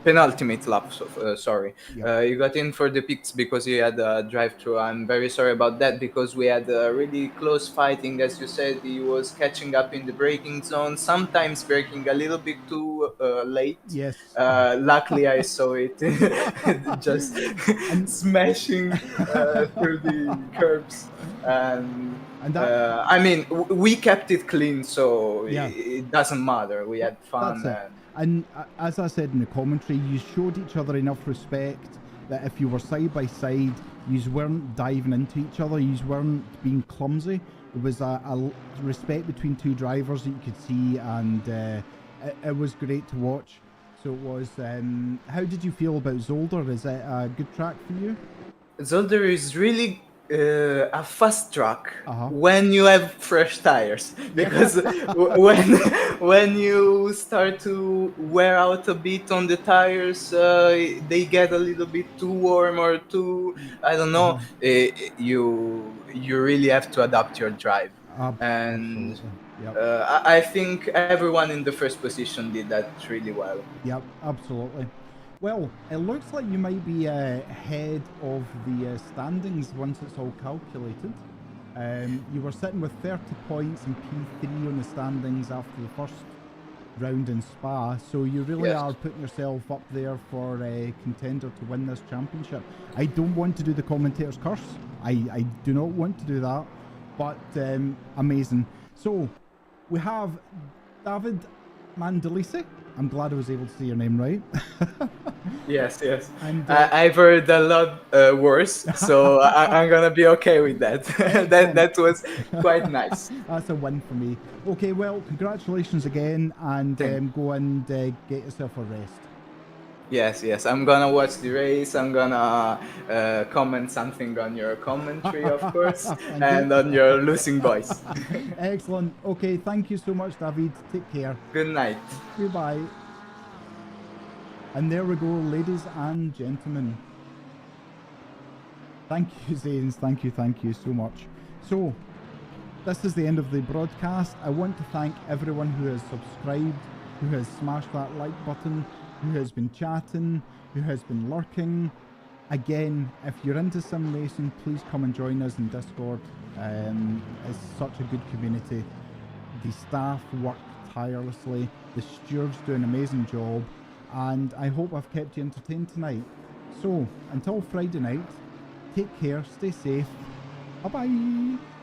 Penultimate lap, sorry. Yep. He got in for the pits because he had a drive-through. I'm very sorry about that because we had a really close fighting. As you said, he was catching up in the braking zone, sometimes braking a little bit too late. Yes. Luckily, I saw it just and smashing through the curbs. And and that I mean, we kept it clean, so yeah, it doesn't matter. We had that's fun. it. And as I said in the commentary, you showed each other enough respect that if you were side by side, you weren't diving into each other, you weren't being clumsy. There was a respect between two drivers that you could see, and it was great to watch. So it was. How did you feel about Zolder? Is it a good track for you? Zolder is really a fast track Uh-huh. when you have fresh tires, because when you start to wear out a bit on the tires, they get a little bit too warm or too, I don't know. You really have to adapt your drive, and Absolutely. Yep. I think everyone in the first position did that really well. Yep, absolutely. Well, it looks like you might be ahead of the standings once it's all calculated. You were sitting with 30 points and P3 on the standings after the first round in Spa, so you really Yes. are putting yourself up there for a contender to win this championship. I don't want to do the commentator's curse. I do not want to do that, but amazing. So we have David Mandalisi. I'm glad I was able to say your name right. Yes, yes. And, I've heard a lot worse, so I'm gonna be okay with that. that was quite nice. That's a win for me. Okay, well, congratulations again, and go and get yourself a rest. Yes, yes. I'm gonna watch the race. I'm gonna comment something on your commentary, of course, and on your losing voice. Excellent. Okay, thank you so much, David. Take care. Good night. Goodbye. And there we go, ladies and gentlemen. Thank you, Zanes. Thank you so much. So, this is the end of the broadcast. I want to thank everyone who has subscribed, who has smashed that like button, who has been chatting, who has been lurking. Again, if you're into sim racing, please come and join us in Discord. It's such a good community. The staff work tirelessly. The stewards do an amazing job. And I hope I've kept you entertained tonight. So, until Friday night, take care, stay safe. Bye-bye.